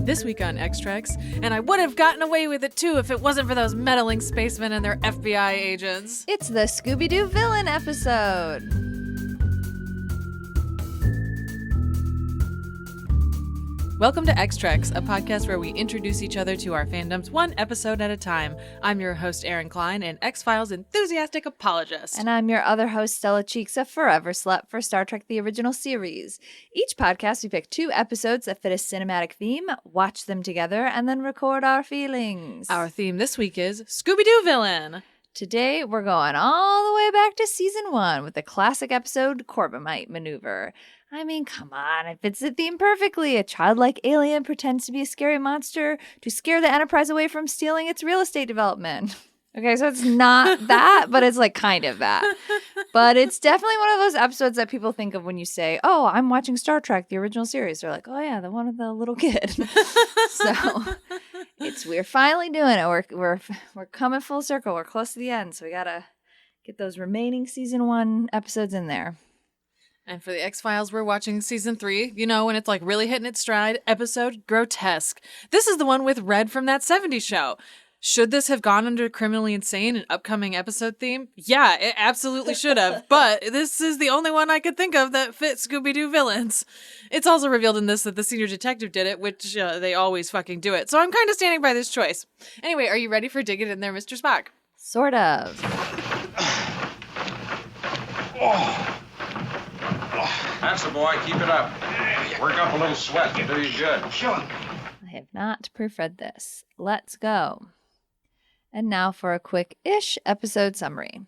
This week on Extracts, and I would have gotten away with it too if it wasn't for those meddling spacemen and their FBI agents. It's the Scooby-Doo Villain episode. Welcome to Extracts, a podcast where we introduce each other to our fandoms one episode at a time. I'm your host, Erin Cline, an X-Files enthusiastic apologist. And I'm your other host, Stella Cheeks, a forever slut for Star Trek the original series. Each podcast, we pick 2 episodes that fit a cinematic theme, watch them together, and then record our feelings. Our theme this week is Scooby-Doo Villain. Today, we're going all the way back to season 1 with the classic episode, Corbomite Maneuver. I mean, come on, it fits the theme perfectly. A childlike alien pretends to be a scary monster to scare the Enterprise away from stealing its real estate development. Okay, so it's not that, but it's like kind of that. But it's definitely one of those episodes that people think of when you say, oh, I'm watching Star Trek, the original series. They're like, oh yeah, the one with the little kid. So we're finally doing it. We're coming full circle. We're close to the end, so we gotta get those remaining season 1 episodes in there. And for the X-Files, we're watching season 3, you know, when it's like really hitting its stride, episode Grotesque. This is the one with Red from That 70s Show. Should this have gone under Criminally Insane, an upcoming episode theme? Yeah, it absolutely should have. But this is the only one I could think of that fits Scooby-Doo Villains. It's also revealed in this that the senior detective did it, which they always fucking do it. So I'm kind of standing by this choice. Anyway, are you ready for Dig It In There, Mr. Spock? Sort of. That's the boy. Keep it up. Work up a little sweat. It'll do you good. Sure. I have not proofread this. Let's go. And now for a quick-ish episode summary.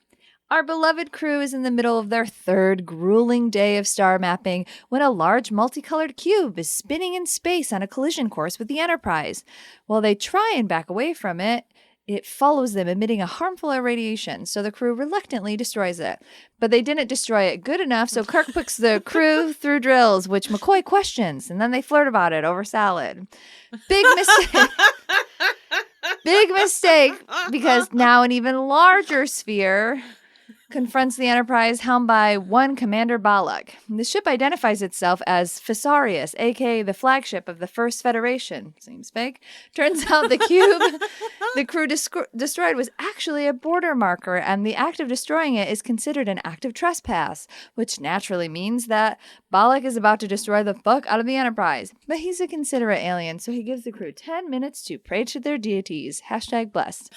Our beloved crew is in the middle of their 3rd grueling day of star mapping when a large multicolored cube is spinning in space on a collision course with the Enterprise. While they try and back away from it, it follows them, emitting a harmful irradiation, so the crew reluctantly destroys it. But they didn't destroy it good enough, so Kirk puts the crew through drills, which McCoy questions, and then they flirt about it over salad. Big mistake. Big mistake, because now an even larger sphere confronts the Enterprise, helmed by one Commander Balak. The ship identifies itself as Fesarius, aka the flagship of the First Federation. Seems fake. Turns out the cube the crew destroyed was actually a border marker, and the act of destroying it is considered an act of trespass, which naturally means that Balak is about to destroy the fuck out of the Enterprise. But he's a considerate alien, so he gives the crew 10 minutes to pray to their deities. #blessed.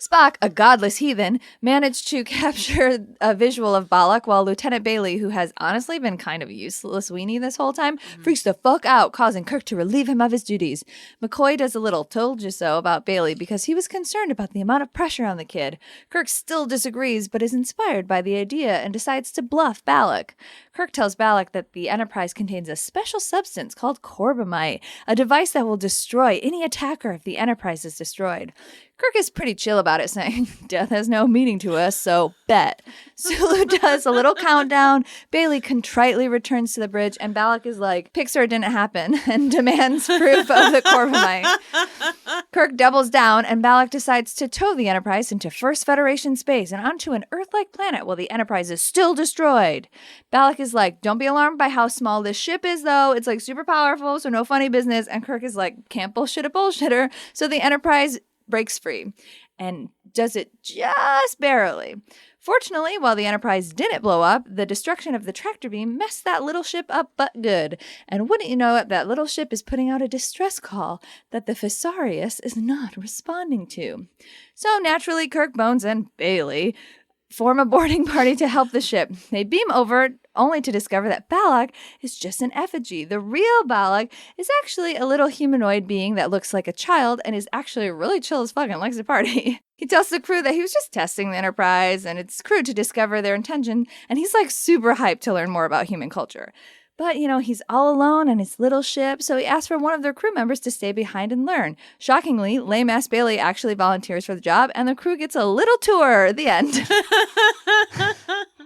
Spock, a godless heathen, managed to capture a visual of Balak while Lieutenant Bailey, who has honestly been kind of a useless weenie this whole time, freaks the fuck out, causing Kirk to relieve him of his duties. McCoy does a little told you so about Bailey because he was concerned about the amount of pressure on the kid. Kirk still disagrees but is inspired by the idea and decides to bluff Balak. Kirk tells Balak that the Enterprise contains a special substance called Corbomite, a device that will destroy any attacker if the Enterprise is destroyed. Kirk is pretty chill about it, saying, death has no meaning to us, so bet. Sulu does a little countdown, Bailey contritely returns to the bridge, and Balak is like, Pixar didn't happen, and demands proof of the Corbomite. Kirk doubles down, and Balak decides to tow the Enterprise into First Federation space and onto an Earth-like planet while the Enterprise is still destroyed. Balak is like, don't be alarmed by how small this ship is, though. It's like super powerful, so no funny business. And Kirk is like, can't bullshit a bullshitter. So the Enterprise breaks free and does it just barely. Fortunately, while the Enterprise didn't blow up, the destruction of the tractor beam messed that little ship up but good. And wouldn't you know it, that little ship is putting out a distress call that the Fesarius is not responding to. So naturally, Kirk, Bones, and Bailey form a boarding party to help the ship. They beam over only to discover that Balak is just an effigy. The real Balak is actually a little humanoid being that looks like a child and is actually really chill as fuck and likes to party. He tells the crew that he was just testing the Enterprise and its crew to discover their intention, and he's like super hyped to learn more about human culture. But, you know, he's all alone on his little ship, so he asks for one of their crew members to stay behind and learn. Shockingly, lame-ass Bailey actually volunteers for the job, and the crew gets a little tour. The end.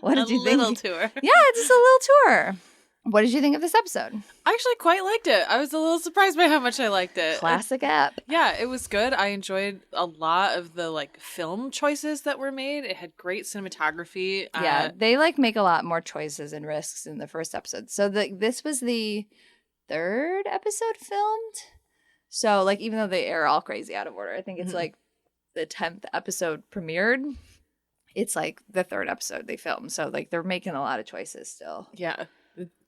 What did you think? A little tour. Yeah, it's just a little tour. What did you think of this episode? I actually quite liked it. I was a little surprised by how much I liked it. Classic app. Yeah, it was good. I enjoyed a lot of the film choices that were made. It had great cinematography. Yeah, they make a lot more choices and risks in the first episode. So this was the third episode filmed. So, like, even though they air all crazy out of order, I think it's like the 10th episode premiered. It's like the 3rd episode they filmed. So, like, they're making a lot of choices still. Yeah.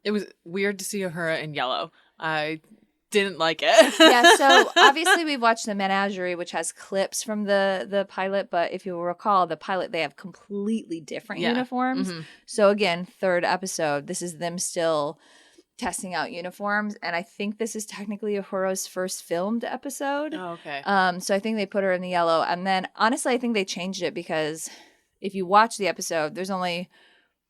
It was weird to see Uhura in yellow. I didn't like it. Yeah, so obviously we've watched the Menagerie, which has clips from the pilot, but if you'll recall, the pilot, they have completely different uniforms. So again, 3rd episode, this is them still testing out uniforms, and I think this is technically Uhura's first filmed episode. Oh, okay. So I think they put her in the yellow, and then honestly, I think they changed it because if you watch the episode, there's only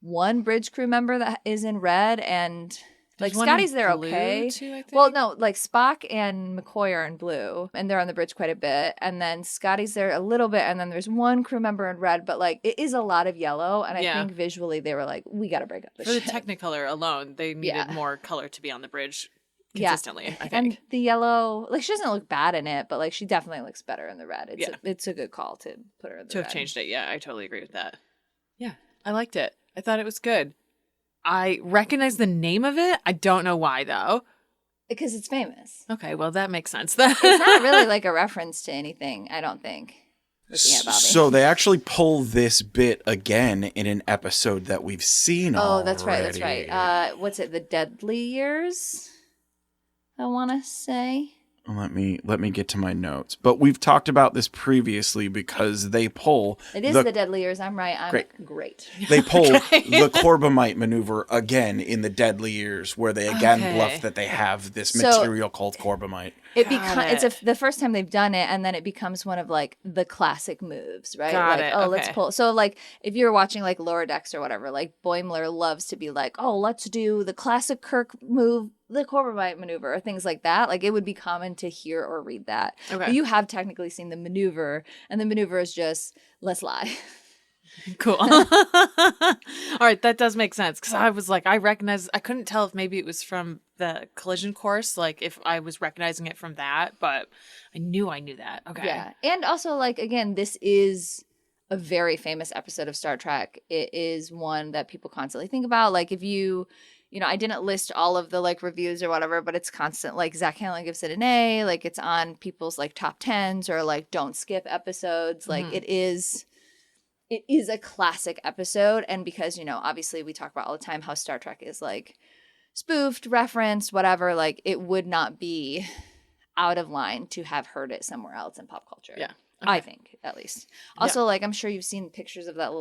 one bridge crew member that is in red, and like Scotty's there okay. Too, I think? Well, no, like Spock and McCoy are in blue, and they're on the bridge quite a bit. And then Scotty's there a little bit, and then there's one crew member in red, but like it is a lot of yellow. And I think visually they were like, we got to break up the ship. For the Technicolor alone, they needed more color to be on the bridge consistently, I think. And the yellow, like she doesn't look bad in it, but like she definitely looks better in the red. It's a good call to put her in the red. To have changed it, I totally agree with that. Yeah, I liked it. I thought it was good. I recognize the name of it. I don't know why, though. Because it's famous. Okay, well, that makes sense. It's not really like a reference to anything, I don't think. Looking at Bobby. So they actually pull this bit again in an episode that we've seen already. Oh, that's right. What's it? The Deadly Years? I want to say. Let me get to my notes. But we've talked about this previously because they pull... It is the Deadly Years. I'm right. I'm great. They pull the Corbomite Maneuver again in the Deadly Years, where they again bluff that they have this material called Corbomite. It's the first time they've done it, and then it becomes one of like the classic moves, right? Got like, it. Oh, let's pull. So like if you're watching like Lower Decks or whatever, like Boimler loves to be like, oh, let's do the classic Kirk move, the Corbomite Maneuver, or things like that. Like it would be common to hear or read that. Okay. But you have technically seen the maneuver, and the maneuver is just let's lie. Cool. All right, that does make sense because I was like, I couldn't tell if maybe it was from the collision course, like if I was recognizing it from that, but I knew that. Okay. Yeah, and also like again, this is a very famous episode of Star Trek. It is one that people constantly think about. Like if you know, I didn't list all of the like reviews or whatever, but it's constant. Like Zach Hanlon gives it an A. Like it's on people's like top 10s or like don't skip episodes. Like it is a classic episode. And because, you know, obviously we talk about all the time how Star Trek is like spoofed, referenced, whatever, like it would not be out of line to have heard it somewhere else in pop culture. Yeah. Okay. I think, at least. Also, like, I'm sure you've seen pictures of that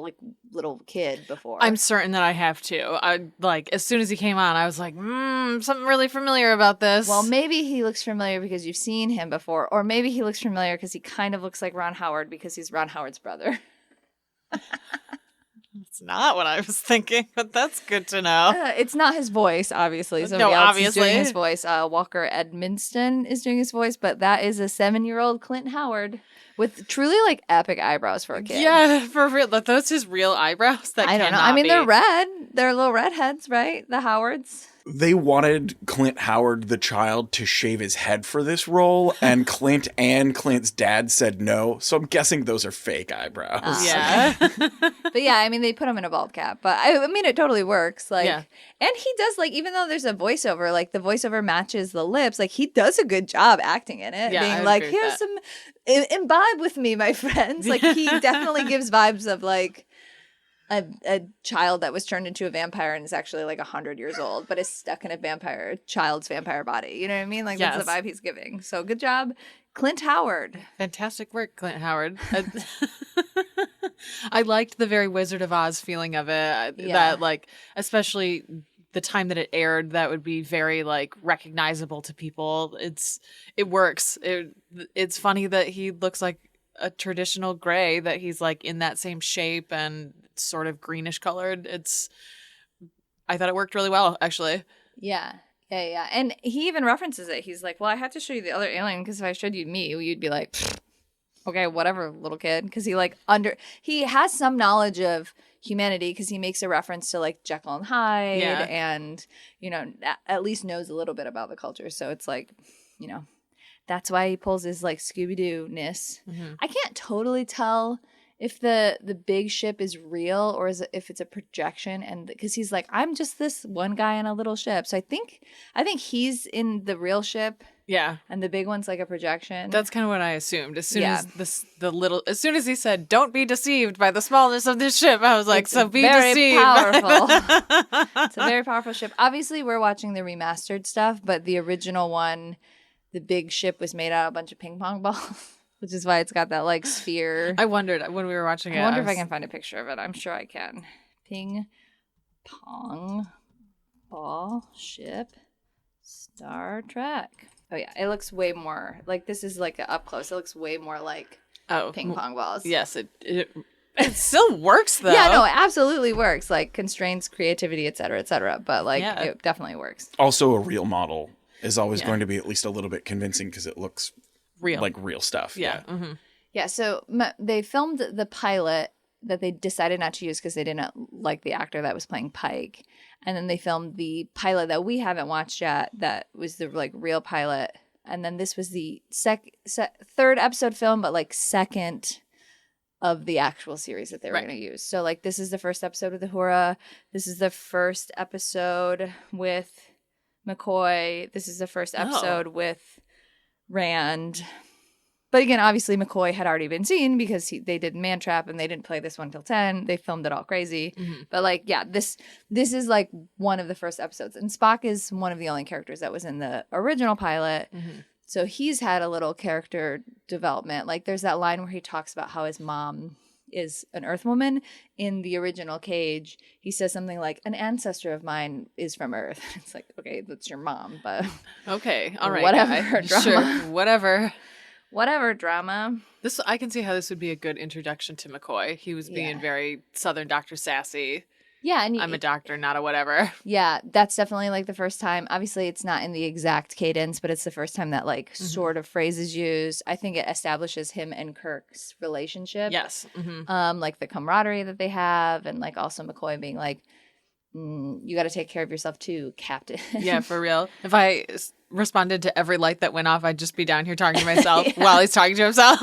little kid before. I'm certain that I have too. I like as soon as he came on, I was like, something really familiar about this. Well, maybe he looks familiar because you've seen him before, or maybe he looks familiar because he kind of looks like Ron Howard because he's Ron Howard's brother. It's not what I was thinking, but that's good to know. It's not his voice, obviously. Somebody else is doing his voice. Walker Edmonston is doing his voice, but that is a 7-year-old Clint Howard with truly like epic eyebrows for a kid. Yeah, for real. Those his real eyebrows? That I don't know. I mean, they're red. They're little redheads, right? The Howards. They wanted Clint Howard, the child, to shave his head for this role, and Clint and Clint's dad said no. So I'm guessing those are fake eyebrows. Yeah. But yeah, I mean, they put him in a bald cap. But I mean, it totally works. Like, and he does, like, even though there's a voiceover, like, the voiceover matches the lips, like, he does a good job acting in it. Yeah, being like, here's some, imbibe with me, my friends. Like, he definitely gives vibes of, like, a child that was turned into a vampire and is actually like 100 years old, but is stuck in a child's vampire body. You know what I mean? Like that's the vibe he's giving. So good job, Clint Howard. Fantastic work, Clint Howard. I liked the very Wizard of Oz feeling of it. That like, especially the time that it aired, that would be very like recognizable to people. It works. It's funny that he looks like a traditional gray, that he's like in that same shape and sort of greenish colored. I thought it worked really well, actually. Yeah. And he even references it. He's like, well, I had to show you the other alien because if I showed you me, you'd be like, okay, whatever, little kid. Because he has some knowledge of humanity because he makes a reference to like Jekyll and Hyde and, you know, at least knows a little bit about the culture. So it's like, you know, that's why he pulls his like Scooby-Doo-ness. Mm-hmm. I can't totally tell if the big ship is real or if it's a projection, and because he's like, I'm just this one guy on a little ship. So I think he's in the real ship. Yeah. And the big one's like a projection. That's kind of what I assumed. As soon as as soon as he said, "Don't be deceived by the smallness of this ship," I was like, it's "So be very deceived." Powerful. It's a very powerful ship. Obviously, we're watching the remastered stuff, but the original one, the big ship was made out of a bunch of ping pong balls, which is why it's got that like sphere. I wondered when we were watching it. I wonder if I can find a picture of it. I'm sure I can. Ping pong ball ship Star Trek. Oh yeah, it looks way more like this is like up close. It looks way more like ping pong balls. Yes, it still works though. Yeah, no, it absolutely works. Like constraints, creativity, et cetera, but like it definitely works. Also, a real model is always going to be at least a little bit convincing because it looks real, like real stuff. Yeah. Mm-hmm. Yeah. So they filmed the pilot that they decided not to use because they didn't like the actor that was playing Pike. And then they filmed the pilot that we haven't watched yet that was the like real pilot. And then this was the third episode film, but like second of the actual series that they were going to use. So like this is the first episode with Uhura. This is the first episode with McCoy. This is the first episode with Rand. But again, obviously McCoy had already been seen because they did Man Trap and they didn't play this one till 10. They filmed it all crazy. Mm-hmm. But like, yeah, this is like one of the first episodes. And Spock is one of the only characters that was in the original pilot. Mm-hmm. So he's had a little character development. Like there's that line where he talks about how his mom is an Earth woman. In the original Cage, he says something like, an ancestor of mine is from Earth. It's like, okay, that's your mom, but okay, all right, whatever, drama. Sure, whatever drama. This I can see how this would be a good introduction to McCoy. He was being very Southern Dr. Sassy. Yeah, and I'm a doctor, not a whatever. Yeah, that's definitely like the first time. Obviously, it's not in the exact cadence, but it's the first time that like sort of phrase is used. I think it establishes him and Kirk's relationship. Yes. Mm-hmm. Like the camaraderie that they have, and like also McCoy being like, you got to take care of yourself too, Captain. Yeah, for real. If I responded to every light that went off, I'd just be down here talking to myself while he's talking to himself.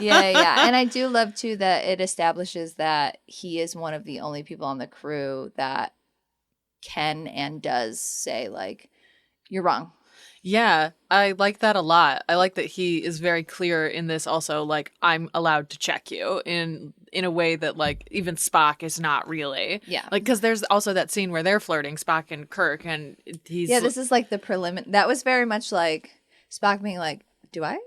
Yeah. And I do love too that it establishes that he is one of the only people on the crew that can and does say like, you're wrong. Yeah, I like that a lot. I like that he is very clear in this also, like, I'm allowed to check you in a way that, like, even Spock is not really. Yeah. Like, because there's also that scene where they're flirting, Spock and Kirk, and he's... Yeah, this is, like, the preliminary... That was very much, like, Spock being like, do I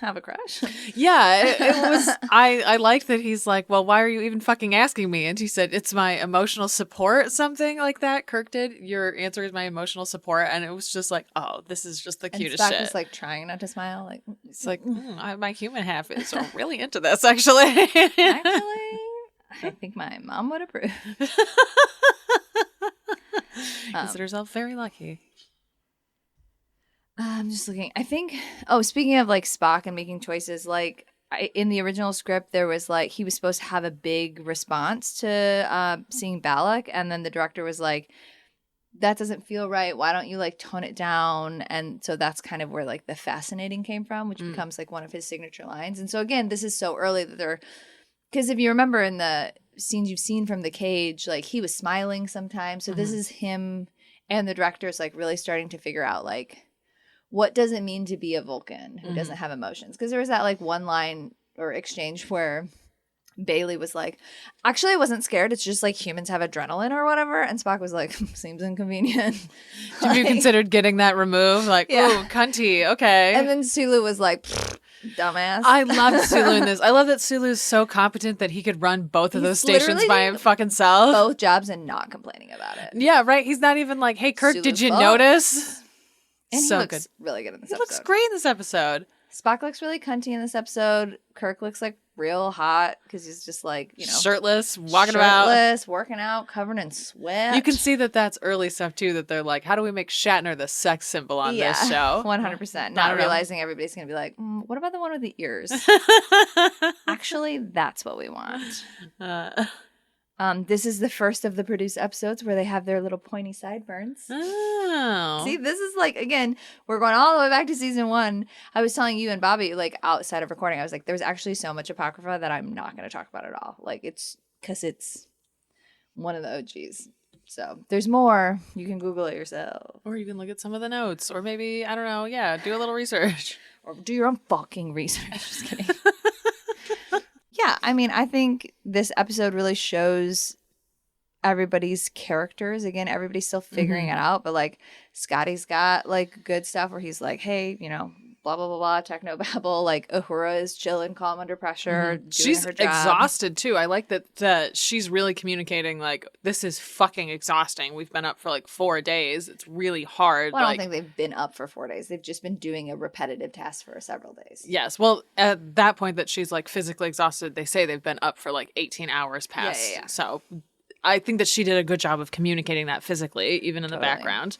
have a crush? Yeah, it was... I liked that he's like, well, why are you even fucking asking me? And he said, it's my emotional support, something like that. Kirk did. Your answer is my emotional support. And it was just like, oh, this is just the cutest Spock shit. was like trying not to smile. Like, it's like, my human half is really into this, actually. Actually, I think my mom would approve. Consider herself very lucky. I'm just looking. I think, speaking of like Spock and making choices, like in the original script, there was like, he was supposed to have a big response to seeing Balak. And then the director was like, that doesn't feel right. Why don't you like tone it down? And so that's kind of where like the fascinating came from, which becomes like one of his signature lines. And so again, this is so early that because if you remember in the scenes you've seen from The Cage, like he was smiling sometimes. So this is him and the director's like really starting to figure out like, what does it mean to be a Vulcan who doesn't have emotions? Because there was that like one line or exchange where Bailey was like, actually, I wasn't scared. It's just like humans have adrenaline or whatever. And Spock was like, seems inconvenient. Have you considered getting that removed? Like, oh, cunty. Okay. And then Sulu was like, dumbass. I love Sulu in this. I love that Sulu is so competent that he could run both of those stations by him fucking self. Both jobs and not complaining about it. Yeah, right. He's not even like, hey, Kirk, did you notice? And so he looks really good in this episode. He looks great in this episode. Spock looks really cunty in this episode. Kirk looks like real hot because he's just like, shirtless, walking about. Working out, covered in sweat. You can see that that's early stuff too, that they're like, how do we make Shatner the sex symbol on this show? 100%. Not realizing everybody's going to be like, what about the one with the ears? Actually, that's what we want. This is the first of the produced episodes where they have their little pointy sideburns. Oh. See, this is like, again, we're going all the way back to season 1. I was telling you and Bobby, like, outside of recording, I was like, there's actually so much Apocrypha that I'm not going to talk about at all. Like, it's because it's one of the OGs. So there's more. You can Google it yourself. Or you can look at some of the notes. Or maybe, I don't know, do a little research. Or do your own fucking research. Just kidding. Yeah, I mean, I think this episode really shows everybody's characters. Again, everybody's still figuring it out, but like Scotty's got like good stuff where he's like, hey, blah blah blah blah, techno babble. Like Uhura is chill and calm under pressure. Doing She's her job. exhausted too. I like that she's really communicating like, this is fucking exhausting. We've been up for like 4 days. It's really hard. Well, I don't think they've been up for 4 days. They've just been doing a repetitive task for several days. Yes. Well, at that point that she's like physically exhausted, they say they've been up for like 18 hours past. Yeah. So I think that she did a good job of communicating that physically, even in the background.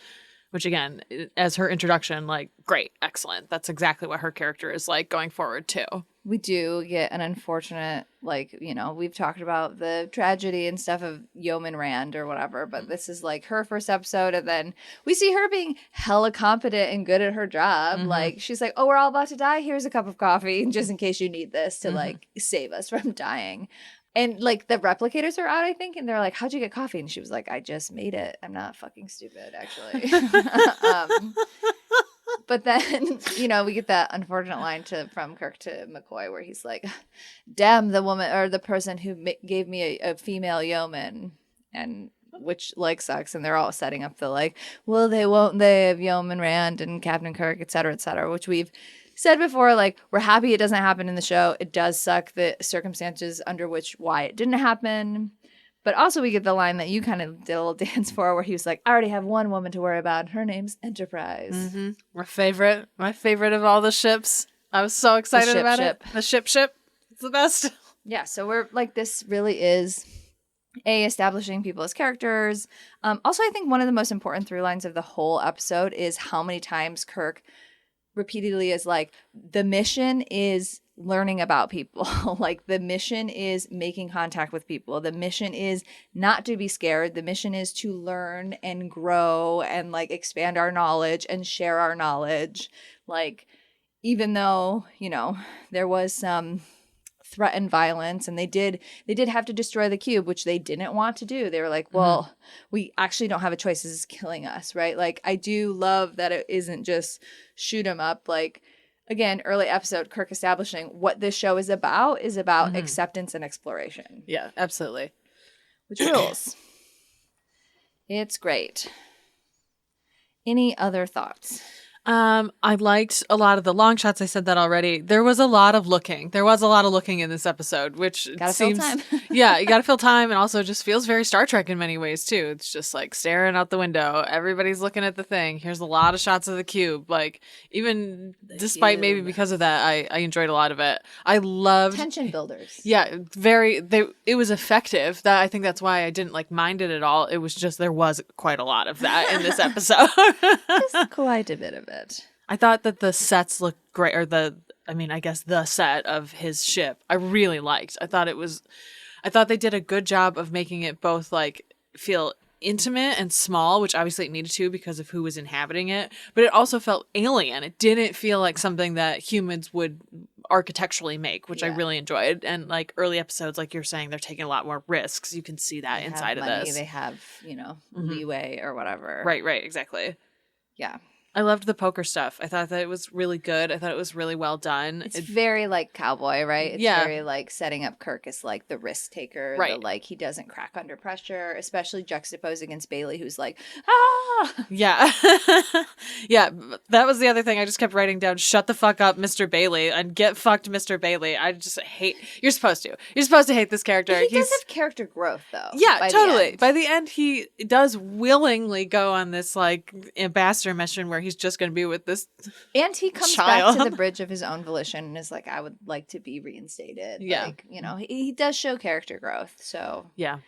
Which again, as her introduction, like, great, excellent. That's exactly what her character is like going forward too. We do get an unfortunate, like, we've talked about the tragedy and stuff of Yeoman Rand or whatever, but this is like her first episode, and then we see her being hella competent and good at her job. Like, she's like, oh, we're all about to die. Here's a cup of coffee just in case you need this to like save us from dying. And like the replicators are out, I think, and they're like, how'd you get coffee? And she was like, I just made it. I'm not fucking stupid, actually. But then, we get that unfortunate line from Kirk to McCoy where he's like, damn the woman or the person who gave me a female yeoman, and which like sucks. And they're all setting up the like, well, they won't, they have Yeoman Rand and Captain Kirk, et cetera, which we've said before, like, we're happy it doesn't happen in the show. It does suck the circumstances under why it didn't happen. But also we get the line that you kind of did a little dance for where he was like, I already have one woman to worry about. Her name's Enterprise. My favorite of all the ships. I was so excited about it. The ship. It's the best. Yeah, so we're like, this really is establishing people as characters. Also, I think one of the most important through lines of the whole episode is how many times Kirk repeatedly is like, the mission is learning about people. Like, the mission is making contact with people. The mission is not to be scared. The mission is to learn and grow and like expand our knowledge and share our knowledge. Like, even though, there was some threatened violence and they did have to destroy the cube, which they didn't want to do. They were like, well, we actually don't have a choice. This is killing us, right? Like, I do love that it isn't just shoot 'em up. Like, again, early episode, Kirk establishing what this show is about acceptance and exploration. Yeah, absolutely. Which rules. It's great. Any other thoughts? I liked a lot of the long shots. I said that already. There was a lot of looking. In this episode, which Gotta seems, fill time. Yeah, you gotta fill time, and also just feels very Star Trek in many ways too. It's just like staring out the window. Everybody's looking at the thing. Here's a lot of shots of the cube. Like, even despite cube. maybe because of that, I enjoyed a lot of it. I loved Tension builders. Yeah, it was effective. I think that's why I didn't like mind it at all. It was just there was quite a lot of that in this episode. Just quite a bit of it. I thought that the sets looked great, or the set of his ship I really liked. I thought they did a good job of making it both like feel intimate and small, which obviously it needed to because of who was inhabiting it, but it also felt alien. It didn't feel like something that humans would architecturally make, which I really enjoyed. And like early episodes, like you're saying, they're taking a lot more risks. You can see that inside of this. They have, leeway or whatever. Right, exactly. Yeah. I loved the poker stuff. I thought that it was really good. I thought it was really well done. It's very like Cowboy, right? It's Yeah. very like setting up Kirk as like the risk taker. Right. The, like, he doesn't crack under pressure, especially juxtaposed against Bailey, who's like, ah! Yeah. Yeah. That was the other thing. I just kept writing down, shut the fuck up, Mr. Bailey, and get fucked, Mr. Bailey. I just hate, you're supposed to hate this character. He does have character growth, though. Yeah, totally. By By the end, he does willingly go on this like ambassador mission where he's just going to be with this and he comes child. back to the bridge of his own volition and is like, I would like to be reinstated. Yeah. Like, he does show character growth. So Yeah.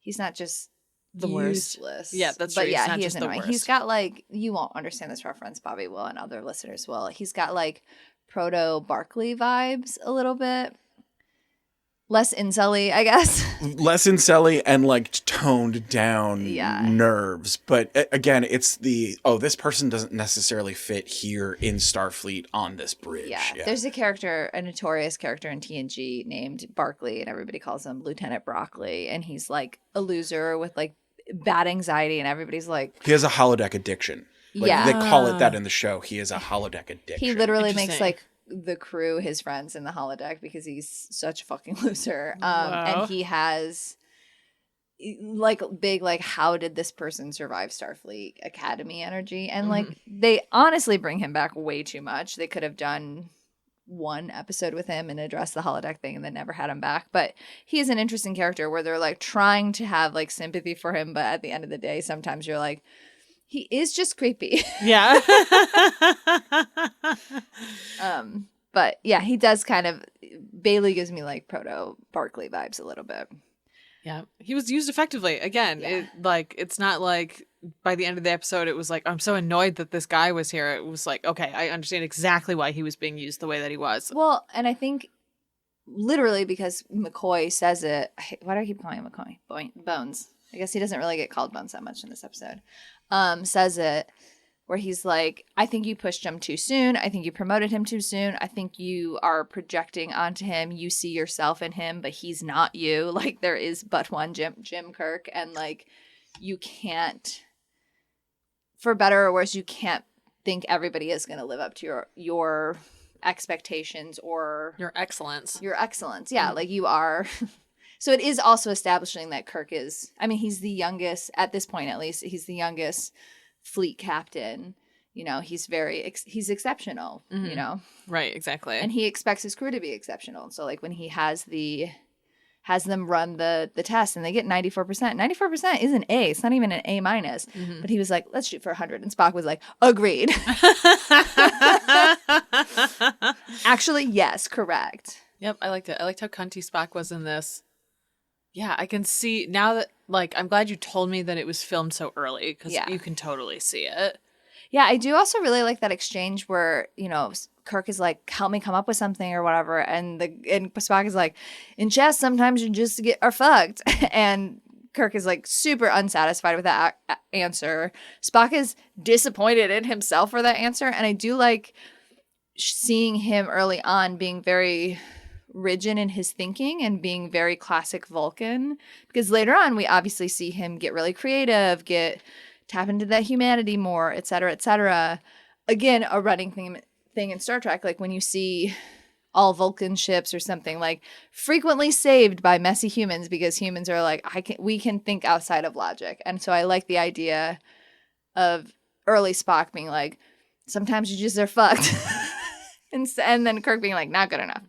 he's not just The worst. useless. Yeah, that's but true. He's yeah, not he just is the annoying. worst. He's got like, you won't understand this reference, Bobby will, and other listeners will. He's got like proto Barkley vibes a little bit. less incelly, I guess. Less incelly and like toned down Yeah. nerves. But again, it's this person doesn't necessarily fit here in Starfleet on this bridge. Yeah. There's a notorious character in TNG named Barkley, and everybody calls him Lieutenant Broccoli. And he's like a loser with like bad anxiety, and everybody's like, he has a holodeck addiction. Like, yeah. they call it that in the show. He has a holodeck addiction. He literally makes Interesting. like the crew his friends in the holodeck because he's such a fucking loser. Wow. And he has like big, like, how did this person survive Starfleet Academy energy? And like, they honestly bring him back way too much. They could have done one episode with him and addressed the holodeck thing and then never had him back. But he is an interesting character where they're like trying to have like sympathy for him. But at the end of the day, sometimes you're like, he is just creepy. Yeah. But yeah, he does kind of, Bailey gives me like proto Barkley vibes a little bit. Yeah. He was used effectively. Again, Yeah. it's not like by the end of the episode, it was like, I'm so annoyed that this guy was here. It was like, okay, I understand exactly why he was being used the way that he was. Well, and I think literally because McCoy says it, why do I keep calling him McCoy? Bones. I guess he doesn't really get called Bones that much in this episode. Says it where he's like, I think you pushed him too soon. I think you promoted him too soon. I think you are projecting onto him. You see yourself in him, but he's not you. Like, there is but one Jim Kirk. And like, you can't, for better or worse, you can't think everybody is going to live up to your expectations or Your excellence. your excellence. Yeah, like you are. So it is also establishing that Kirk is, I mean, he's the youngest, at this point at least, he's the youngest fleet captain. You know, he's he's exceptional, you know? Right, exactly. And he expects his crew to be exceptional. So like when he has them run the test and they get 94%. 94% is an A. It's not even an A minus. But he was like, let's shoot for 100. And Spock was like, agreed. Actually, yes, correct. Yep, I liked it. I liked how cunty Spock was in this. Yeah, I can see now that, like, I'm glad you told me that it was filmed so early because Yeah. you can totally see it. Yeah, I do also really like that exchange where, you know, Kirk is like, help me come up with something or whatever. And Spock is like, in chess, sometimes you just are fucked. And Kirk is like super unsatisfied with that answer. Spock is disappointed in himself for that answer. And I do like seeing him early on being very rigid in his thinking and being very classic Vulcan, because later on we obviously see him get really creative, tap into that humanity more, et cetera, et cetera. Again, a running thing in Star Trek, like when you see all Vulcan ships or something, like frequently saved by messy humans because humans are like, we can think outside of logic. And so I like the idea of early Spock being like, sometimes you just are fucked. and then Kirk being like, not good enough.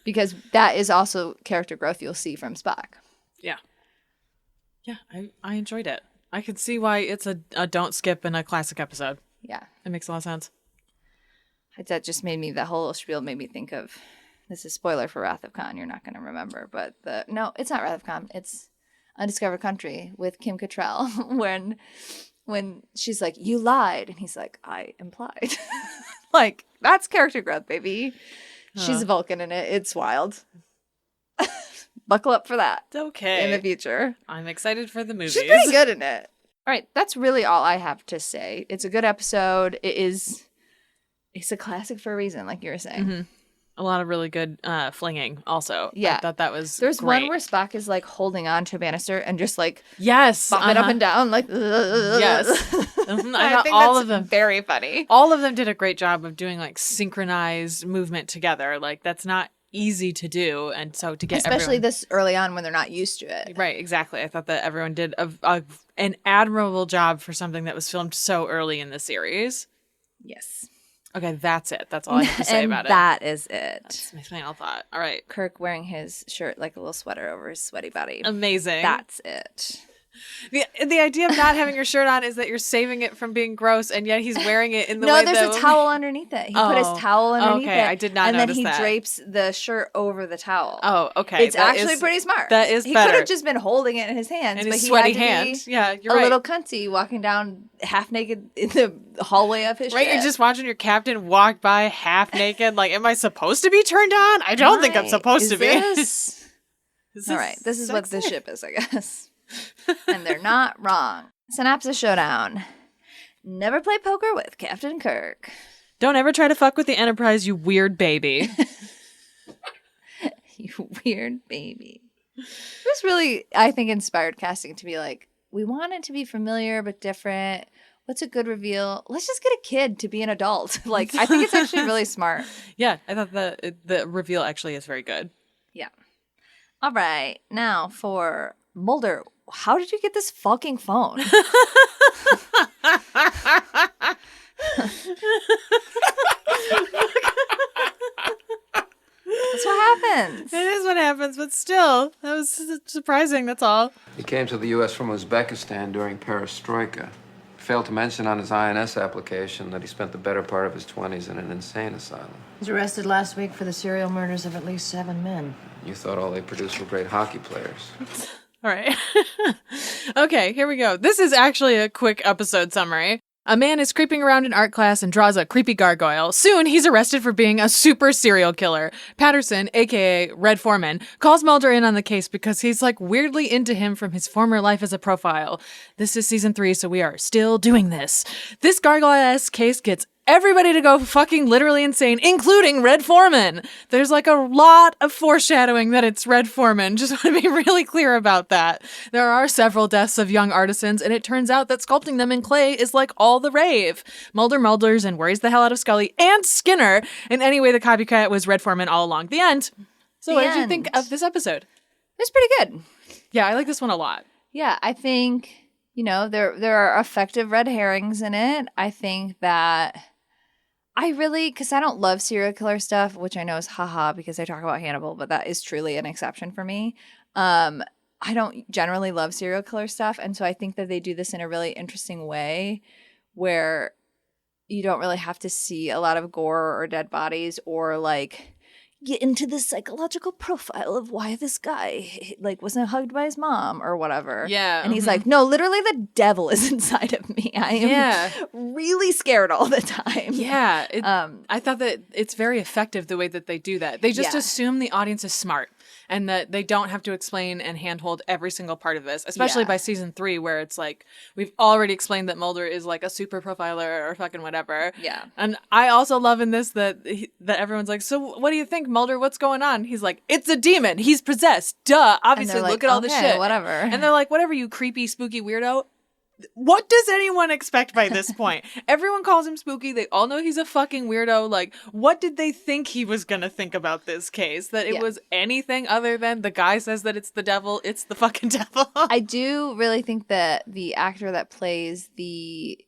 Because that is also character growth you'll see from Spock. Yeah. Yeah, I enjoyed it. I could see why it's a don't skip in a classic episode. Yeah. It makes a lot of sense. That just made me, the whole spiel made me think of, this is spoiler for Wrath of Khan, you're not going to remember, but no, it's not Wrath of Khan, it's Undiscovered Country with Kim Cattrall, when she's like, you lied, and he's like, I implied. Like, that's character growth, baby. She's a Vulcan in it. It's wild. Buckle up for that Okay. in the future. I'm excited for the movies. She's pretty good in it. All right, that's really all I have to say. It's a good episode. It's a classic for a reason, like you were saying. Mm-hmm. A lot of really good flinging also. Yeah. I thought that was There's great. one where Spock is like holding on to a banister and just like yes, bumping up and down, like yes. Mhm, I thought think all that's of them very funny. all of them did a great job of doing like synchronized movement together. Like that's not easy to do, and so to get Especially everyone, this early on when they're not used to it. right, exactly. I thought that everyone did an admirable job for something that was filmed so early in the series. Yes. Okay, that's it. That's all I have to say and about it. that is it. That's my final thought. All right, Kirk wearing his shirt like a little sweater over his sweaty body. amazing. That's it. The idea of not having your shirt on is that you're saving it from being gross, and yet he's wearing it in the way No, there's that a towel underneath it. He put his towel underneath it. I did not and notice then he that. drapes the shirt over the towel. Oh, okay. It's actually pretty smart. That is he better. could have just been holding it in his hands, And but his he sweaty had to hand. be Yeah, you're a right. little cunty walking down half naked in the hallway of his Right, ship. you're just watching your captain walk by half naked. Like, am I supposed to be turned on? I don't think I'm supposed to be. This? Is All this right, this is what this sexy? ship is, I guess. And they're not wrong. Synopsis showdown. Never play poker with Captain Kirk. Don't ever try to fuck with the Enterprise, you weird baby. You weird baby. This really, I think, inspired casting to be like, we want it to be familiar but different. What's a good reveal? Let's just get a kid to be an adult. Like, I think it's actually really smart. Yeah, I thought the reveal actually is very good. Yeah. All right. Now for Mulder. How did you get this fucking phone? That's what happens. It is what happens, but still, that was surprising, that's all. He came to the U.S. from Uzbekistan during Perestroika. Failed to mention on his INS application that he spent the better part of his 20s in an insane asylum. He was arrested last week for the serial murders of at least 7 men. You thought all they produced were great hockey players. All right. Okay, here we go. This is actually a quick episode summary. A man is creeping around in art class and draws a creepy gargoyle. Soon, he's arrested for being a super serial killer. Patterson, aka Red Foreman, calls Mulder in on the case because he's like weirdly into him from his former life as a profile. This is season 3, so we are still doing this. This gargoyle-esque case gets everybody to go fucking literally insane, including Red Foreman. There's like a lot of foreshadowing that it's Red Foreman. Just want to be really clear about that. There are several deaths of young artisans, and it turns out that sculpting them in clay is like all the rave. Mulder mulders and worries the hell out of Scully and Skinner. And anyway, the copycat was Red Foreman all along. The end. So The what did you end. think of this episode? It's pretty good. Yeah, I like this one a lot. Yeah, I think, there are effective red herrings in it. I think that because I don't love serial killer stuff, which I know is haha because I talk about Hannibal, but that is truly an exception for me. I don't generally love serial killer stuff. And so I think that they do this in a really interesting way where you don't really have to see a lot of gore or dead bodies or like get into the psychological profile of why this guy wasn't hugged by his mom or whatever. Yeah. And he's like, no, literally the devil is inside of me. I am really scared all the time. Yeah. I thought that it's very effective the way that they do that. They just assume the audience is smart and that they don't have to explain and handhold every single part of this, especially by season 3 where it's like we've already explained that Mulder is like a super profiler or fucking whatever. Yeah. And I also love in this that everyone's like, so what do you think, Mulder? What's going on? He's like, it's a demon. He's possessed. Duh. Obviously, like, look at all the okay, shit. whatever. And they're like, whatever, you creepy, spooky weirdo. What does anyone expect by this point? Everyone calls him spooky. They all know he's a fucking weirdo. Like, what did they think he was going to think about this case? That it was anything other than the guy says that it's the devil. It's the fucking devil. I do really think that the actor that plays the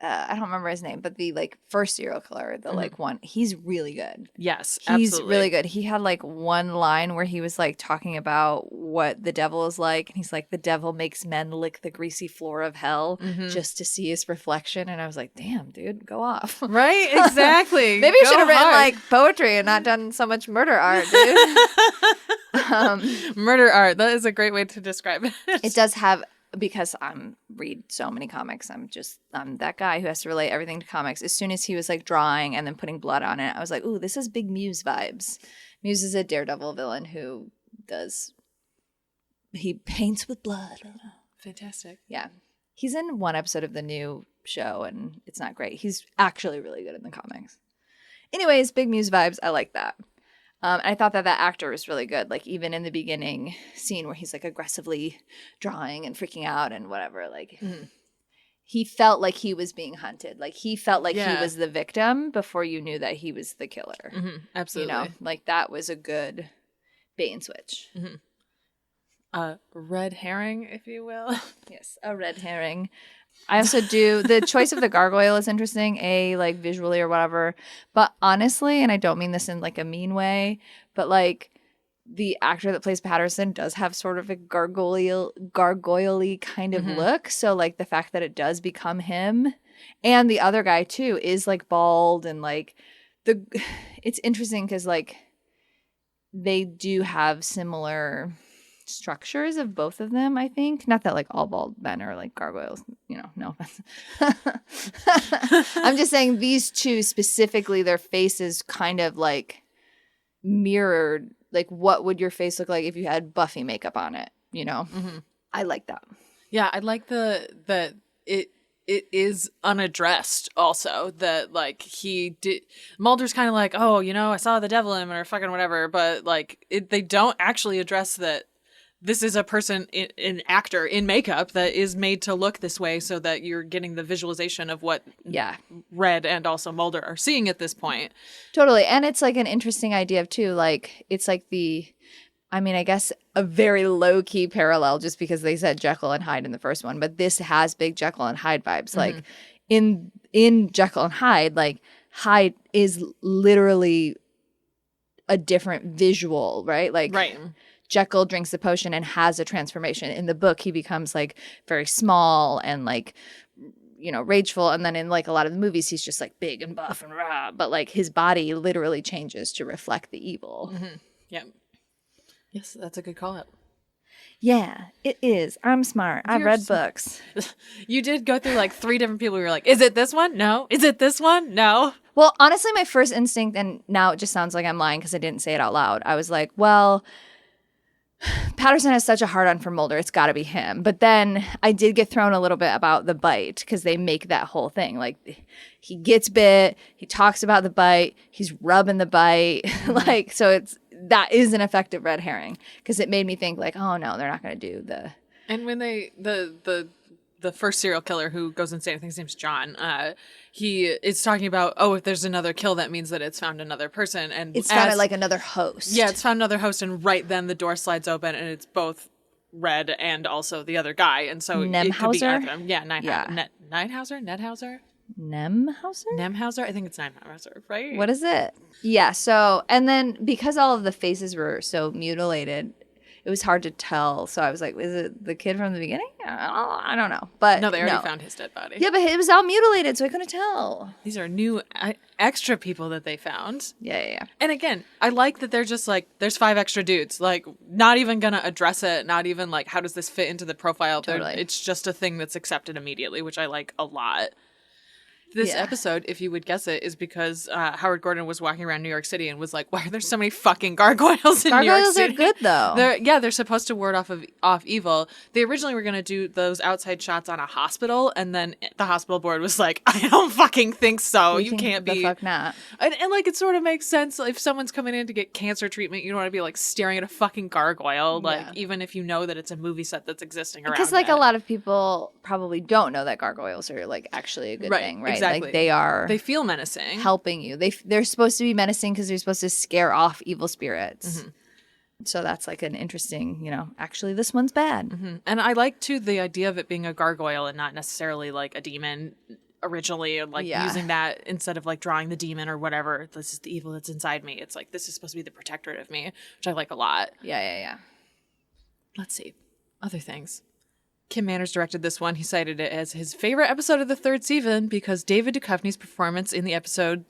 I don't remember his name, but the first serial killer, the one, he's really good. Yes, He's absolutely. really good. He had one line where he was talking about what the devil is like, and he's like, the devil makes men lick the greasy floor of hell just to see his reflection. And I was like, damn, dude, go off. Right? Exactly. Maybe you Go should have written hard. poetry and not done so much murder art, dude. Murder art. That is a great way to describe it. It does have, because read so many comics, I'm that guy who has to relate everything to comics. As soon as he was drawing and then putting blood on it, I was like, ooh, this is big Muse vibes. Muse is a Daredevil villain who he paints with blood. Fantastic. Yeah. He's in one episode of the new show and it's not great. He's actually really good in the comics. Anyways, big Muse vibes. I like that. And I thought that actor was really good. Even in the beginning scene where he's aggressively drawing and freaking out and whatever, he felt like he was being hunted. He felt like he was the victim before you knew that he was the killer. Mm-hmm. Absolutely. That was a good bait and switch. Mm-hmm. Red herring, if you will. Yes, a red herring. I also do the choice of the gargoyle is interesting, visually or whatever. But honestly, and I don't mean this in a mean way, but the actor that plays Patterson does have sort of a gargoyle-y kind of look. So like the fact that it does become him, and the other guy too is like bald, and like it's interesting because like they do have similar structures of both of them, I think. Not that like all bald men are like gargoyles, no offense. I'm just saying these two specifically, their faces kind of like mirrored, like what would your face look like if you had Buffy makeup on it, I like that. Yeah, I like that it is unaddressed also, that like Mulder's kind of like, oh, I saw the devil in him or fucking whatever, but like they don't actually address that this is a person, an actor in makeup that is made to look this way, so that you're getting the visualization of what Red and also Mulder are seeing at this point. Totally. And it's like an interesting idea too. Like it's like I guess a very low key parallel, just because they said Jekyll and Hyde in the first one, but this has big Jekyll and Hyde vibes. Like in Jekyll and Hyde, like Hyde is literally a different visual, right? Like Jekyll drinks the potion and has a transformation. In the book, he becomes like very small and like, rageful. And then in like a lot of the movies, he's just like big and buff and rah. But like his body literally changes to reflect the evil. Yeah. Yes, that's a good call out. Yeah, it is. I'm smart. I've read books. You did go through like 3 different people who were like, is it this one? No. Is it this one? No. Well, honestly, my first instinct, and now it just sounds like I'm lying because I didn't say it out loud. I was like, well, Patterson has such a hard-on for Mulder. It's got to be him. But then I did get thrown a little bit about the bite, because they make that whole thing. Like, he gets bit. He talks about the bite. He's rubbing the bite. Like, so that is an effective red herring, because it made me think like, oh no, they're not going to do the. And when the first serial killer who goes insane, I think his name's John, he is talking about, if there's another kill, that means that it's found another person. And it's found like another host. Yeah, it's found another host, and right then the door slides open, and it's both Red and also the other guy. And so it could be either them. Yeah, Nighthauser? Nedhauser? Nemhauser? I think it's Nemhauser, right? What is it? Yeah, so, and then because all of the faces were so mutilated, it was hard to tell. So I was like, is it the kid from the beginning? I don't know. But no, they already found his dead body. Yeah, but it was all mutilated, so I couldn't tell. These are new extra people that they found. Yeah. And again, I like that they're just like, there's 5 extra dudes. Like, not even going to address it. Not even like, how does this fit into the profile? Totally. It's just a thing that's accepted immediately, which I like a lot. This episode, if you would guess it, is because Howard Gordon was walking around New York City and was like, why are there so many fucking gargoyles in New York City? Gargoyles are good, though. They're supposed to ward off evil. They originally were going to do those outside shots on a hospital, and then the hospital board was like, I don't fucking think so. You can't be. The fuck not. And like, it sort of makes sense. If someone's coming in to get cancer treatment, you don't want to be like staring at a fucking gargoyle, like even if you know that it's a movie set that's existing around. Because like a lot of people probably don't know that gargoyles are like actually a good thing, right? Exactly. Like they feel menacing, helping you. They're supposed to be menacing because they're supposed to scare off evil spirits. So that's like an interesting, actually this one's bad. And I like too the idea of it being a gargoyle and not necessarily like a demon originally, like using that instead of like drawing the demon or whatever. This is the evil that's inside me. It's like, this is supposed to be the protectorate of me, which I like a lot. Yeah. Let's see. Other things. Kim Manners directed this one. He cited it as his favorite episode of the 3rd season because David Duchovny's performance in the episode,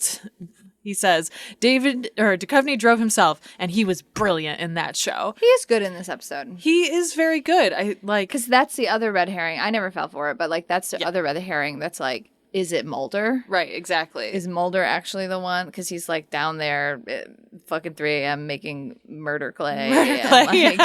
he says, Duchovny drove himself, and he was brilliant in that show. He is good in this episode. He is very good. Because that's the other red herring. I never fell for it, but like that's the other red herring that's like, is it Mulder? Right, exactly. Is Mulder actually the one? Because he's like down there at fucking 3 a.m. making murder clay.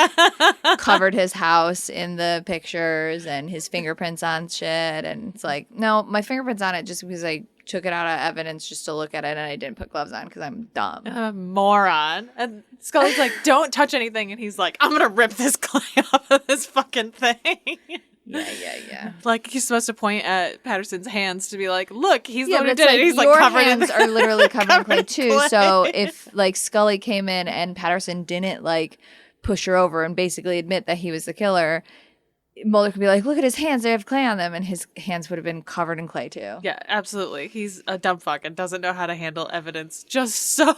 Covered his house in the pictures and his fingerprints on shit. And it's like, no, my fingerprints on it just because I took it out of evidence just to look at it, and I didn't put gloves on because I'm dumb. Moron. And Scully's like, don't touch anything. And he's like, I'm going to rip this clay off of this fucking thing. Yeah. Like, he's supposed to point at Patterson's hands to be like, look, he's the one who did it. He's like covered in your hands are literally covered in clay too. So if like Scully came in and Patterson didn't like push her over and basically admit that he was the killer, Mulder could be like, look at his hands, they have clay on them, and his hands would have been covered in clay too. Yeah, absolutely. He's a dumb fuck and doesn't know how to handle evidence just so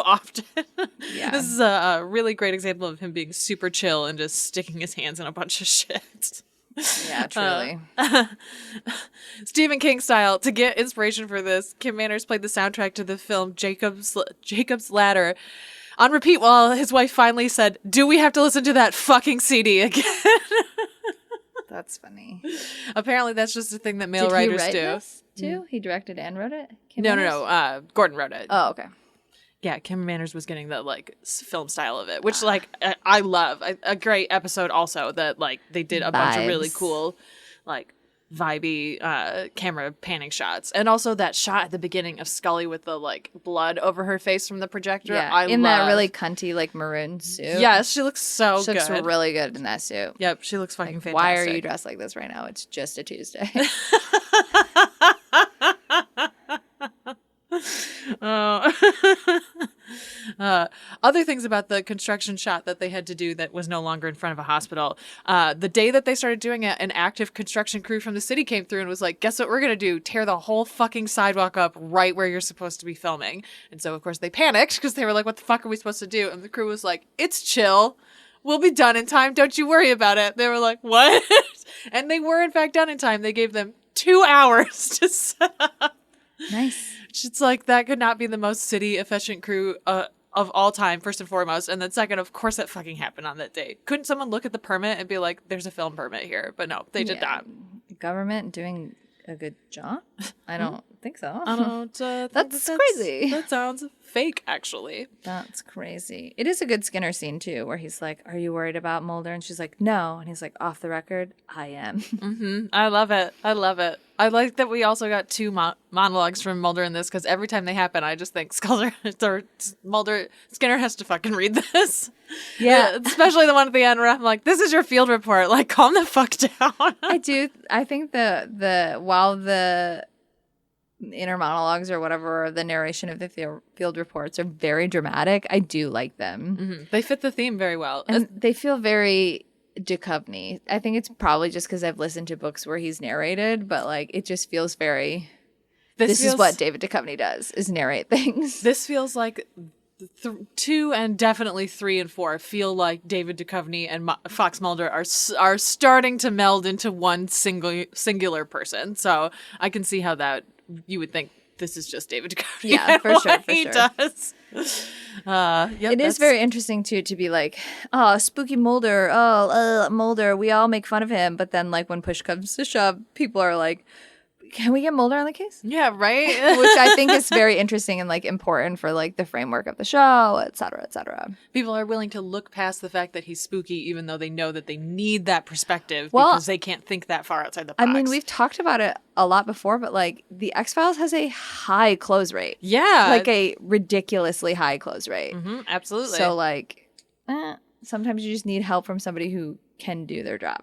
often. Yeah. This is a really great example of him being super chill and just sticking his hands in a bunch of shit. Yeah, truly. Stephen King style. To get inspiration for this, Kim Manners played the soundtrack to the film Jacob's Ladder on repeat while his wife finally said, "Do we have to listen to that fucking CD again?" That's funny. Apparently that's just a thing that male Did writers he write do. this too? He directed and wrote it? Kim No, Manners? Gordon wrote it. Oh, okay. Yeah, Kim Manners was getting the like film style of it, which like I love. A great episode also that like they did a bunch of really Vibes. cool like vibey camera panning shots, and also that shot at the beginning of Scully with the like blood over her face from the projector. Yeah, I in love. that really cunty like maroon suit. Yes, she looks so She looks good. really good in that suit. Yep, she looks fucking fantastic. Why are you dressed like this right now? It's just a Tuesday. Other things about the construction shot that they had to do that was no longer in front of a hospital. The day that they started doing it, an active construction crew from the city came through and was like, guess what we're going to do? Tear the whole fucking sidewalk up right where you're supposed to be filming. And so, of course, they panicked because they were like, what the fuck are we supposed to do? And the crew was like, it's chill. We'll be done in time. Don't you worry about it. They were like, what? And they were, in fact, done in time. They gave them 2 hours to set up. Nice. It's like that could not be the most city efficient crew of all time, first and foremost. And then second, of course, that fucking happened on that day. Couldn't someone look at the permit and be like, there's a film permit here? But no, they did not. Government doing a good job? I don't think so. I don't think That's crazy. That sounds fake, actually. That's crazy. It is a good Skinner scene, too, where he's like, are you worried about Mulder? And she's like, no. And he's like, off the record, I am. I love it. I love it. I like that we also got 2 monologues from Mulder in this, because every time they happen, I just think Skinner has to fucking read this. Yeah. Especially the one at the end where I'm like, this is your field report. Like, calm the fuck down. I do. I think while the inner monologues or whatever, the narration of the field reports are very dramatic, I do like them. They fit the theme very well. And they feel very Duchovny. I think it's probably just because I've listened to books where he's narrated, but like it just feels very. This is what David Duchovny does: is narrate things. This feels like 2 and definitely 3 and 4 feel like David Duchovny and Fox Mulder are starting to meld into one singular person. So I can see how that you would think this is just David Duchovny. Yeah, for sure. He does. It is very interesting too to be like, oh, spooky Mulder, Mulder, we all make fun of him, but then like when push comes to shove, people are like, can we get Mulder on the case? Yeah, right. Which I think is very interesting and like important for like the framework of the show, et cetera, et cetera. People are willing to look past the fact that he's spooky, even though they know that they need that perspective because they can't think that far outside the box. I mean, we've talked about it a lot before, but like the X-Files has a high close rate. Yeah. Like a ridiculously high close rate. Absolutely. So like, sometimes you just need help from somebody who can do their job.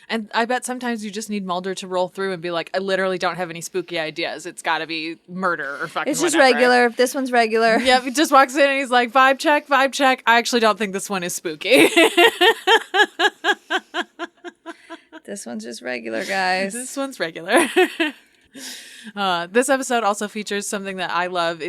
And I bet sometimes you just need Mulder to roll through and be like, I literally don't have any spooky ideas. It's got to be murder or fucking It's just whatever. regular. If this one's regular. Yep, he just walks in and he's like, vibe check, vibe check. I actually don't think this one is spooky. This one's just regular, guys. This one's regular. This episode also features something that I love.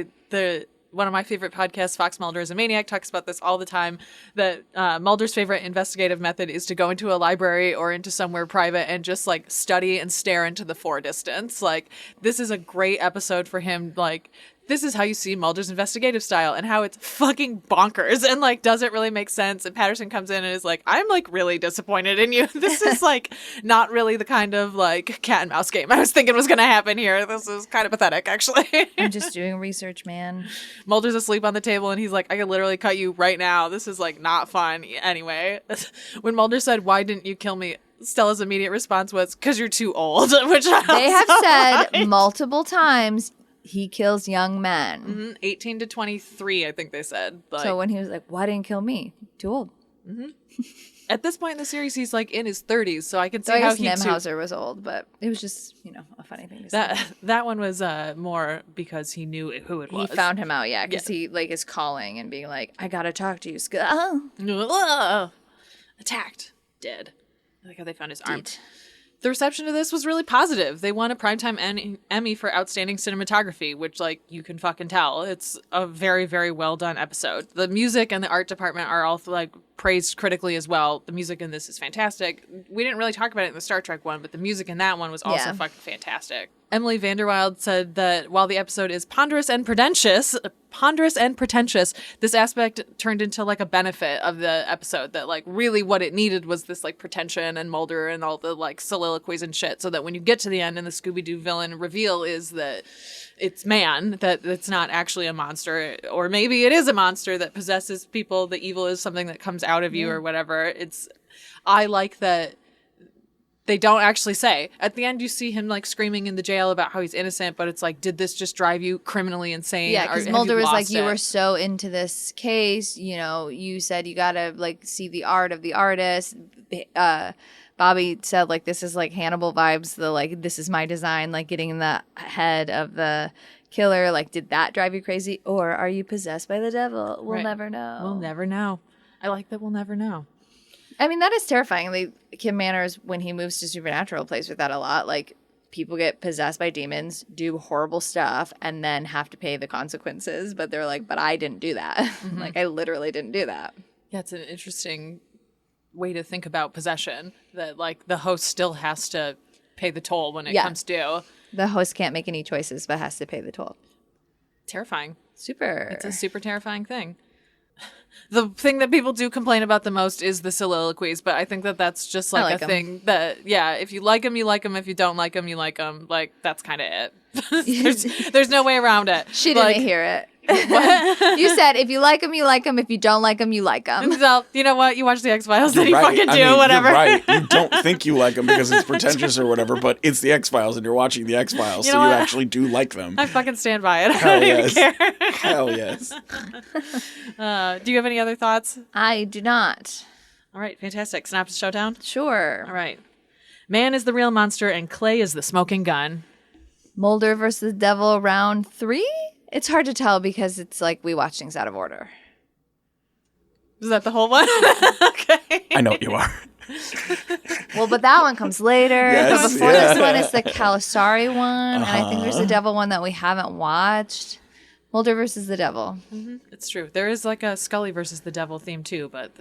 One of my favorite podcasts, Fox Mulder is a Maniac, talks about this all the time, that Mulder's favorite investigative method is to go into a library or into somewhere private and just like study and stare into the distance. Like, this is a great episode for him. Like, this is how you see Mulder's investigative style and how it's fucking bonkers and like doesn't really make sense. And Patterson comes in and is like, I'm like really disappointed in you. This is like not really the kind of like cat and mouse game I was thinking was going to happen here. This is kind of pathetic, actually. I'm just doing research, man. Mulder's asleep on the table and he's like, I could literally cut you right now. This is like not fun. Anyway, when Mulder said, why didn't you kill me? Stella's immediate response was, because you're too old. Which They have said multiple times he kills young men. 18 to 23, I think they said. Like, So when he was like, why didn't you kill me? Too old. at this point in the series, he's like in his 30s, so I can see So I how guess he Nemhauser was old, but it was just, a funny thing to say. that one was more because he knew who it He was. found him out, because he like is calling and being like, I gotta talk to you, Attacked. Dead. I like how they found his arm. Indeed. The reception to this was really positive. They won a Primetime Emmy for Outstanding Cinematography, which, like, you can fucking tell. It's a very, very well done episode. The music and the art department are all, like, praised critically as well. The music in this is fantastic. We didn't really talk about it in the Star Trek one, but the music in that one was also fucking fantastic. Emily Vanderwild said that while the episode is ponderous and pretentious, this aspect turned into like a benefit of the episode, that like really what it needed was this like pretension and Mulder and all the like soliloquies and shit, so that when you get to the end and the Scooby-Doo villain reveal is that it's man, that it's not actually a monster, or maybe it is a monster that possesses people, the evil is something that comes out of you or whatever. I like that they don't actually say. At the end, you see him like screaming in the jail about how he's innocent, but it's like, did this just drive you criminally insane? Yeah, because Mulder was like, you were so into this case, you know, you said you gotta like see the art of the artist. Bobby said like, this is like Hannibal vibes, the like, this is my design, like getting in the head of the killer. Like, did that drive you crazy? Or are you possessed by the devil? We'll never know. We'll never know. I like that we'll never know. I mean, that is terrifying. Kim Manners, when he moves to Supernatural, plays with that a lot. Like, people get possessed by demons, do horrible stuff, and then have to pay the consequences. But they're like, but I didn't do that. Mm-hmm. Like, I literally didn't do that. Yeah, it's an interesting way to think about possession, that, like, the host still has to pay the toll when it comes due. The host can't make any choices, but has to pay the toll. Terrifying. Super. It's a super terrifying thing. The thing that people do complain about the most is the soliloquies, but I think that that's just like a thing that, yeah, if you like them, you like them. If you don't like them, you like them. Like, that's kind of it. there's no way around it. She didn't hear it. What? You said, if you like them, you like them. If you don't like them, you like them. So, you know what? You watch the X-Files, then you right. fucking do whatever. You're right. You don't think you like them because it's pretentious or whatever, but it's the X-Files and you're watching the X-Files, so you actually do like them. I fucking stand by it. Hell I don't yes. even care. Hell yes. Do you have any other thoughts? I do not. All right, fantastic. Synopsis showdown? Sure. All right. Man is the real monster and Clay is the smoking gun. Mulder versus the Devil, round 3? It's hard to tell because it's like we watch things out of order. Is that the whole one? Okay. I know what you are. Well, but that one comes later. Yes, But before this one is the Kalasari one. And I think there's the Devil one that we haven't watched. Mulder versus the Devil. Mm-hmm. It's true. There is like a Scully versus the Devil theme too, but,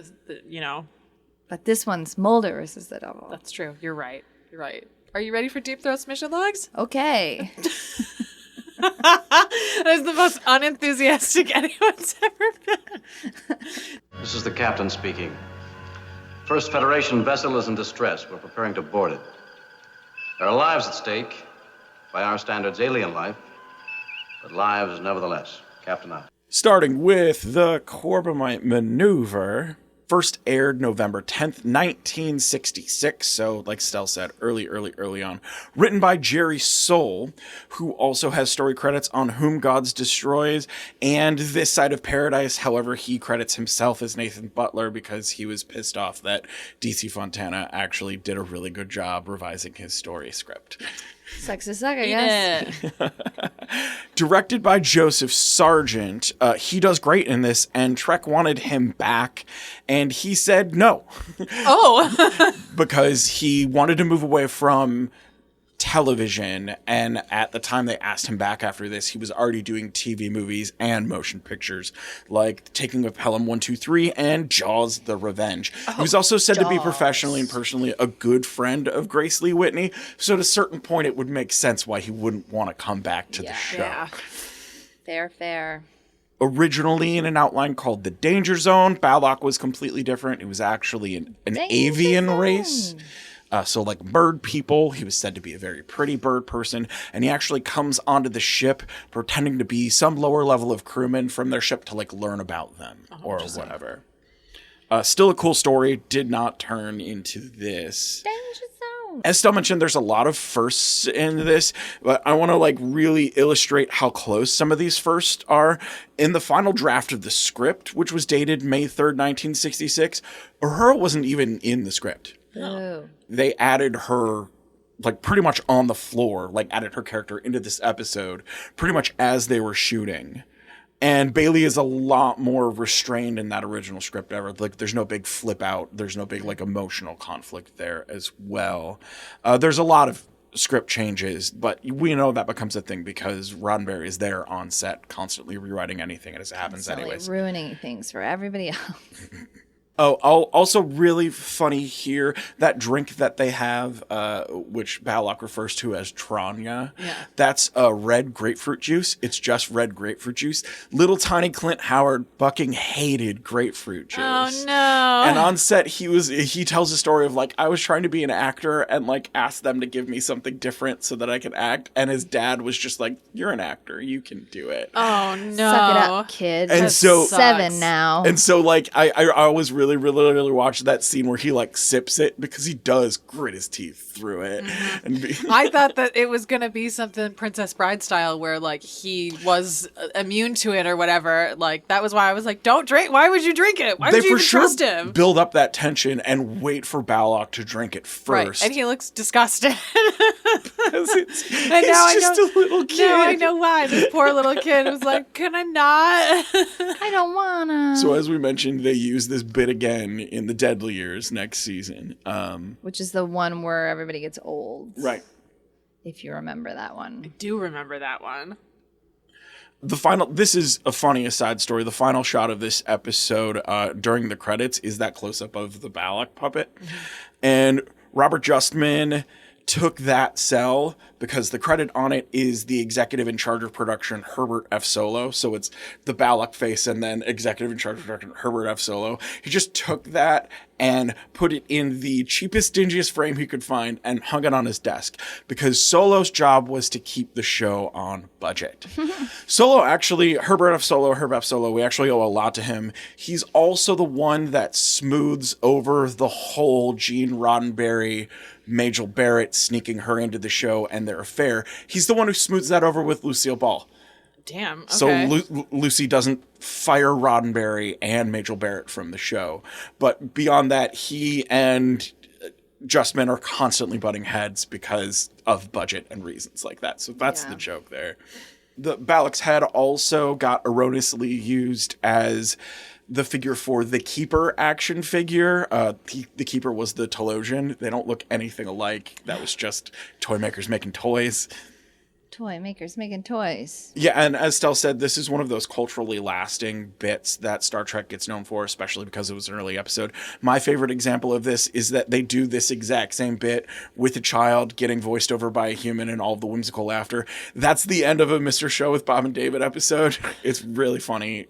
you know. But this one's Mulder versus the Devil. That's true. You're right. You're right. Are you ready for Deep Throat Mission Logs? Okay. That is the most unenthusiastic anyone's ever been. This is the captain speaking. First Federation vessel is in distress. We're preparing to board it. There are lives at stake. By our standards, alien life. But lives nevertheless. Captain out. Starting with the Corbomite Maneuver. First aired November 10th, 1966. So, like Stell said, early on. Written by Jerry Soule, who also has story credits on Whom Gods Destroys and This Side of Paradise. However, he credits himself as Nathan Butler because he was pissed off that DC Fontana actually did a really good job revising his story script. Sucks to suck, I guess. Directed by Joseph Sargent. He does great in this, and Trek wanted him back, and he said no. Oh. Because he wanted to move away from television, and at the time they asked him back after this, he was already doing TV movies and motion pictures, like Taking of Pelham 123 and Jaws: The Revenge. He was also said to be professionally and personally a good friend of Grace Lee Whitney, so at a certain point it would make sense why he wouldn't want to come back to the show. Yeah. Fair. Originally in an outline called The Danger Zone, Balok was completely different. It was actually an avian race. So like bird people, he was said to be a very pretty bird person, and he actually comes onto the ship pretending to be some lower level of crewmen from their ship to like learn about them or whatever. Still a cool story, did not turn into this. Danger Zone. As Stell mentioned, there's a lot of firsts in this, but I want to like really illustrate how close some of these firsts are. In the final draft of the script, which was dated May 3rd, 1966, Uhura wasn't even in the script. Oh. They added her like pretty much on the floor, like added her character into this episode pretty much as they were shooting. And Bailey is a lot more restrained in that original script ever. Like, there's no big flip out. There's no big, like, emotional conflict there as well. There's a lot of script changes, but we know that becomes a thing because Roddenberry is there on set constantly rewriting anything as it happens anyways. Ruining things for everybody else. Oh, also really funny here, that drink that they have, which Balok refers to as Tranya, that's red grapefruit juice. It's just red grapefruit juice. Little tiny Clint Howard fucking hated grapefruit juice. Oh, no. And on set, he tells a story of, like, I was trying to be an actor and, like, asked them to give me something different so that I could act. And his dad was just like, you're an actor. You can do it. Oh, no. Suck it up, kid. And so 7 now. And so, like, I always really watch that scene where he, like, sips it, because he does grit his teeth through it. Mm-hmm. I thought that it was going to be something Princess Bride style where, like, he was immune to it or whatever. Like, that was why I was like, don't drink. Why would you drink it? Why would you even trust him? Build up that tension and wait for Balok to drink it first. Right. And he looks disgusted. He's just a little kid. Now I know why. This poor little kid was like, can I not? I don't wanna. So as we mentioned, they use this bit again in the Deadly Years next season. Which is the one where everybody gets old. Right. If you remember that I one. do remember that one. This is a funny aside story. The final shot of this episode during the credits is that close-up of the Balok puppet. Mm-hmm. And Robert Justman took that cell because the credit on it is the executive in charge of production, Herbert F. Solo. So it's the Balok face and then executive in charge of production, Herbert F. Solo. He just took that and put it in the cheapest, dingiest frame he could find and hung it on his desk because Solo's job was to keep the show on budget. Herbert F. Solo, we actually owe a lot to him. He's also the one that smooths over the whole Gene Roddenberry, Majel Barrett sneaking her into the show and their affair. He's the one who smooths that over with Lucille Ball. Damn. Okay. So Lucy doesn't fire Roddenberry and Majel Barrett from the show. But beyond that, he and Justman are constantly butting heads because of budget and reasons like that. So that's the joke there. The Balok's head also got erroneously used as the figure for the Keeper action figure. The Keeper was the Telosian. They don't look anything alike. That was just toy makers making toys. Toy makers making toys. Yeah, and as Stell said, this is one of those culturally lasting bits that Star Trek gets known for, especially because it was an early episode. My favorite example of this is that they do this exact same bit with a child getting voiced over by a human and all of the whimsical laughter. That's the end of a Mr. Show with Bob and David episode. It's really funny.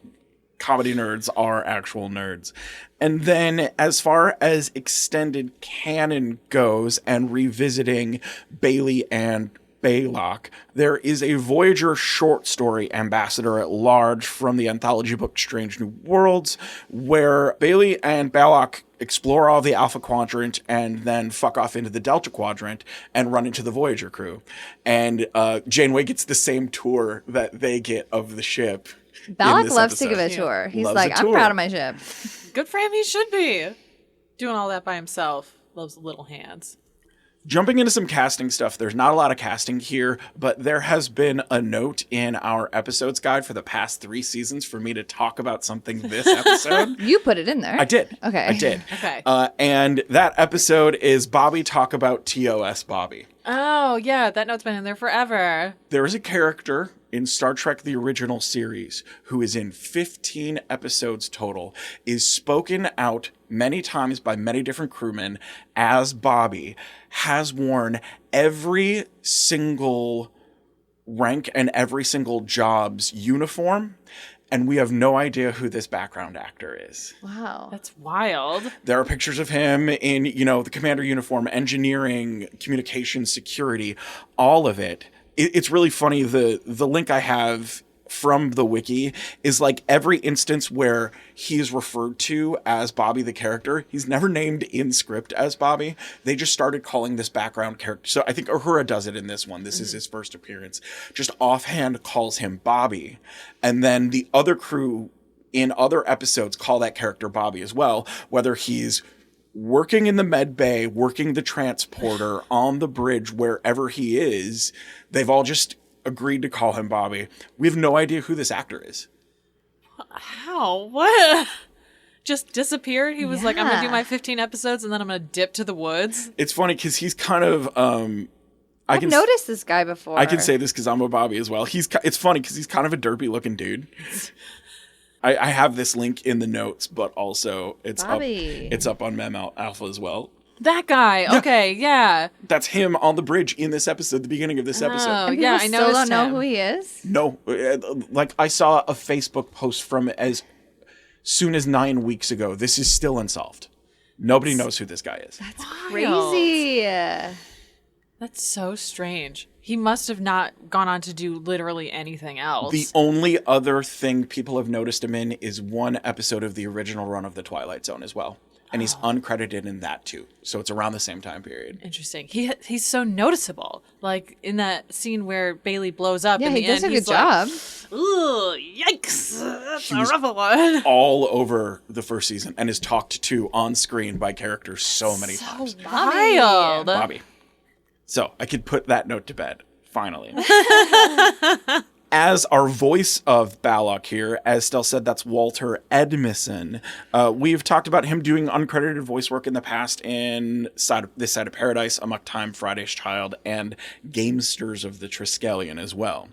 Comedy nerds are actual nerds. And then as far as extended canon goes and revisiting Bailey and Balok, there is a Voyager short story Ambassador at Large from the anthology book Strange New Worlds, where Bailey and Balok explore all the Alpha Quadrant and then fuck off into the Delta Quadrant and run into the Voyager crew. And Janeway gets the same tour that they get of the ship. Balok loves to give a tour. He's like, I'm proud of my ship. Good for him. He should be doing all that by himself. Loves little hands. Jumping into some casting stuff, there's not a lot of casting here, but there has been a note in our episodes guide for the past 3 seasons for me to talk about something this episode. You put it in there. I did. Okay. I did. Okay. And that episode is Bobby Talk About TOS Bobby. Oh, yeah. That note's been in there forever. There is a character in Star Trek the original series who is in 15 episodes total, is spoken out many times by many different crewmen as Bobby, has worn every single rank and every single job's uniform, and we have no idea who this background actor is. Wow. That's wild. There are pictures of him in, the commander uniform, engineering, communications, security, all of it. It's really funny. The link I have from the wiki is like every instance where he is referred to as Bobby the character. He's never named in script as Bobby. They just started calling this background character. So I think Uhura does it in this one. This is his first appearance. Just offhand calls him Bobby. And then the other crew in other episodes call that character Bobby as well, whether he's working in the med bay, working the transporter, on the bridge, wherever he is. They've all just agreed to call him Bobby. We have no idea who this actor is. Oh, what? Just disappeared? He was like, I'm going to do Yeah. my 15 episodes and then I'm going to dip to the woods? It's funny because he's kind of... I've noticed this guy before. I can say this because I'm a Bobby as well. It's funny because he's kind of a derpy looking dude. I have this link in the notes, but also it's Bobby. up. It's up on Mem Alpha as well. That guy. Yeah. Okay, yeah. That's him on the bridge in this episode, the beginning of this episode. Oh, And yeah, people I still noticed don't know him. who he is. No, like I saw a Facebook post from as soon as 9 weeks ago. This is still unsolved. Nobody knows who this guy is. That's Wild. crazy. That's so strange. He must have not gone on to do literally anything else. The only other thing people have noticed him in is one episode of the original run of The Twilight Zone as well. And he's uncredited in that too. So it's around the same time period. Interesting. He's so noticeable. Like in that scene where Bailey blows up. Yeah, in he the does end, a good job. Like, ooh, yikes! That's He a was rough one. all over the first season and is talked to on screen by characters so many times. Wild. Bobby. So I could put that note to bed, finally. As our voice of Balok here, as Stell said, that's Walter Edmison. We've talked about him doing uncredited voice work in the past in This Side of Paradise, Amok Time, Friday's Child, and Gamesters of the Triskelion as well.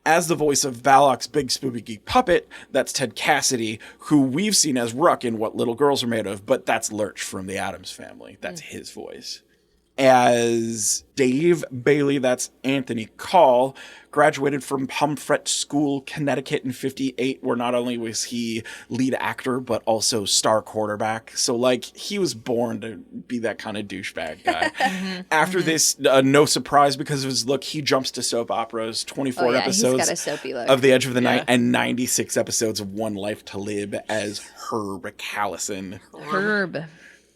As the voice of Balok's big spooky puppet, that's Ted Cassidy, who we've seen as Ruck in What Little Girls Are Made Of, but that's Lurch from the Addams Family. That's his voice. As Dave Bailey, that's Anthony Call, graduated from Pomfret School, Connecticut in 1958, where not only was he lead actor, but also star quarterback. So, like, he was born to be that kind of douchebag guy. After this, no surprise because of his look, he jumps to soap operas, 24 He's episodes got a soapy look. of The Edge of the Night, and 96 episodes of One Life to Live as Herb Callison. Herb.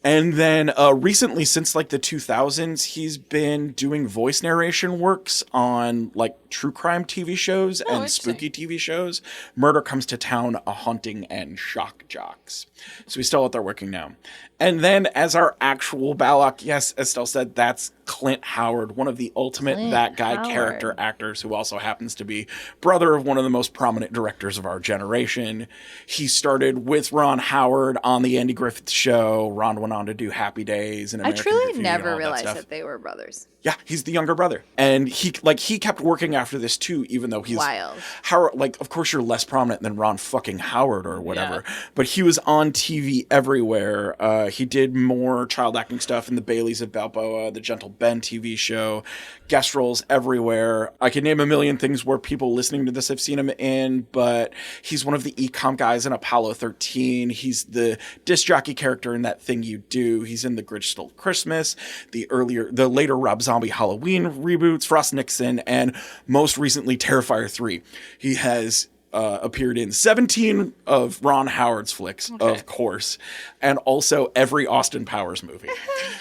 And then recently, since like the 2000s, he's been doing voice narration works on like true crime TV shows and interesting. spooky TV shows. Murder Comes to Town, A Haunting, and Shock Jocks. So he's still out there working now. And then as our actual Balok, yes, as Stell said, that's Clint Howard, one of the ultimate Clint that guy Howard. character actors who also happens to be brother of one of the most prominent directors of our generation. He started with Ron Howard on the Andy Griffith Show. Ron went on to do Happy Days and I American truly Graffiti and never all realized stuff. that they were brothers. Yeah, he's the younger brother. And he kept working after this too, even though he's Wild. Howard, like, of course you're less prominent than Ron fucking Howard or whatever. But he was on TV everywhere. He did more child acting stuff in the Baileys of Balboa, the Gentle Ben TV show, guest roles everywhere. I could name a million things where people listening to this have seen him in, but he's one of the e-com guys in Apollo 13. He's the disc jockey character in That Thing You Do. He's in The Grinch Stole Christmas, the later Rob Zombie Halloween reboots, Frost Nixon, and most recently Terrifier 3. He has appeared in 17 of Ron Howard's flicks, of course, and also every Austin Powers movie.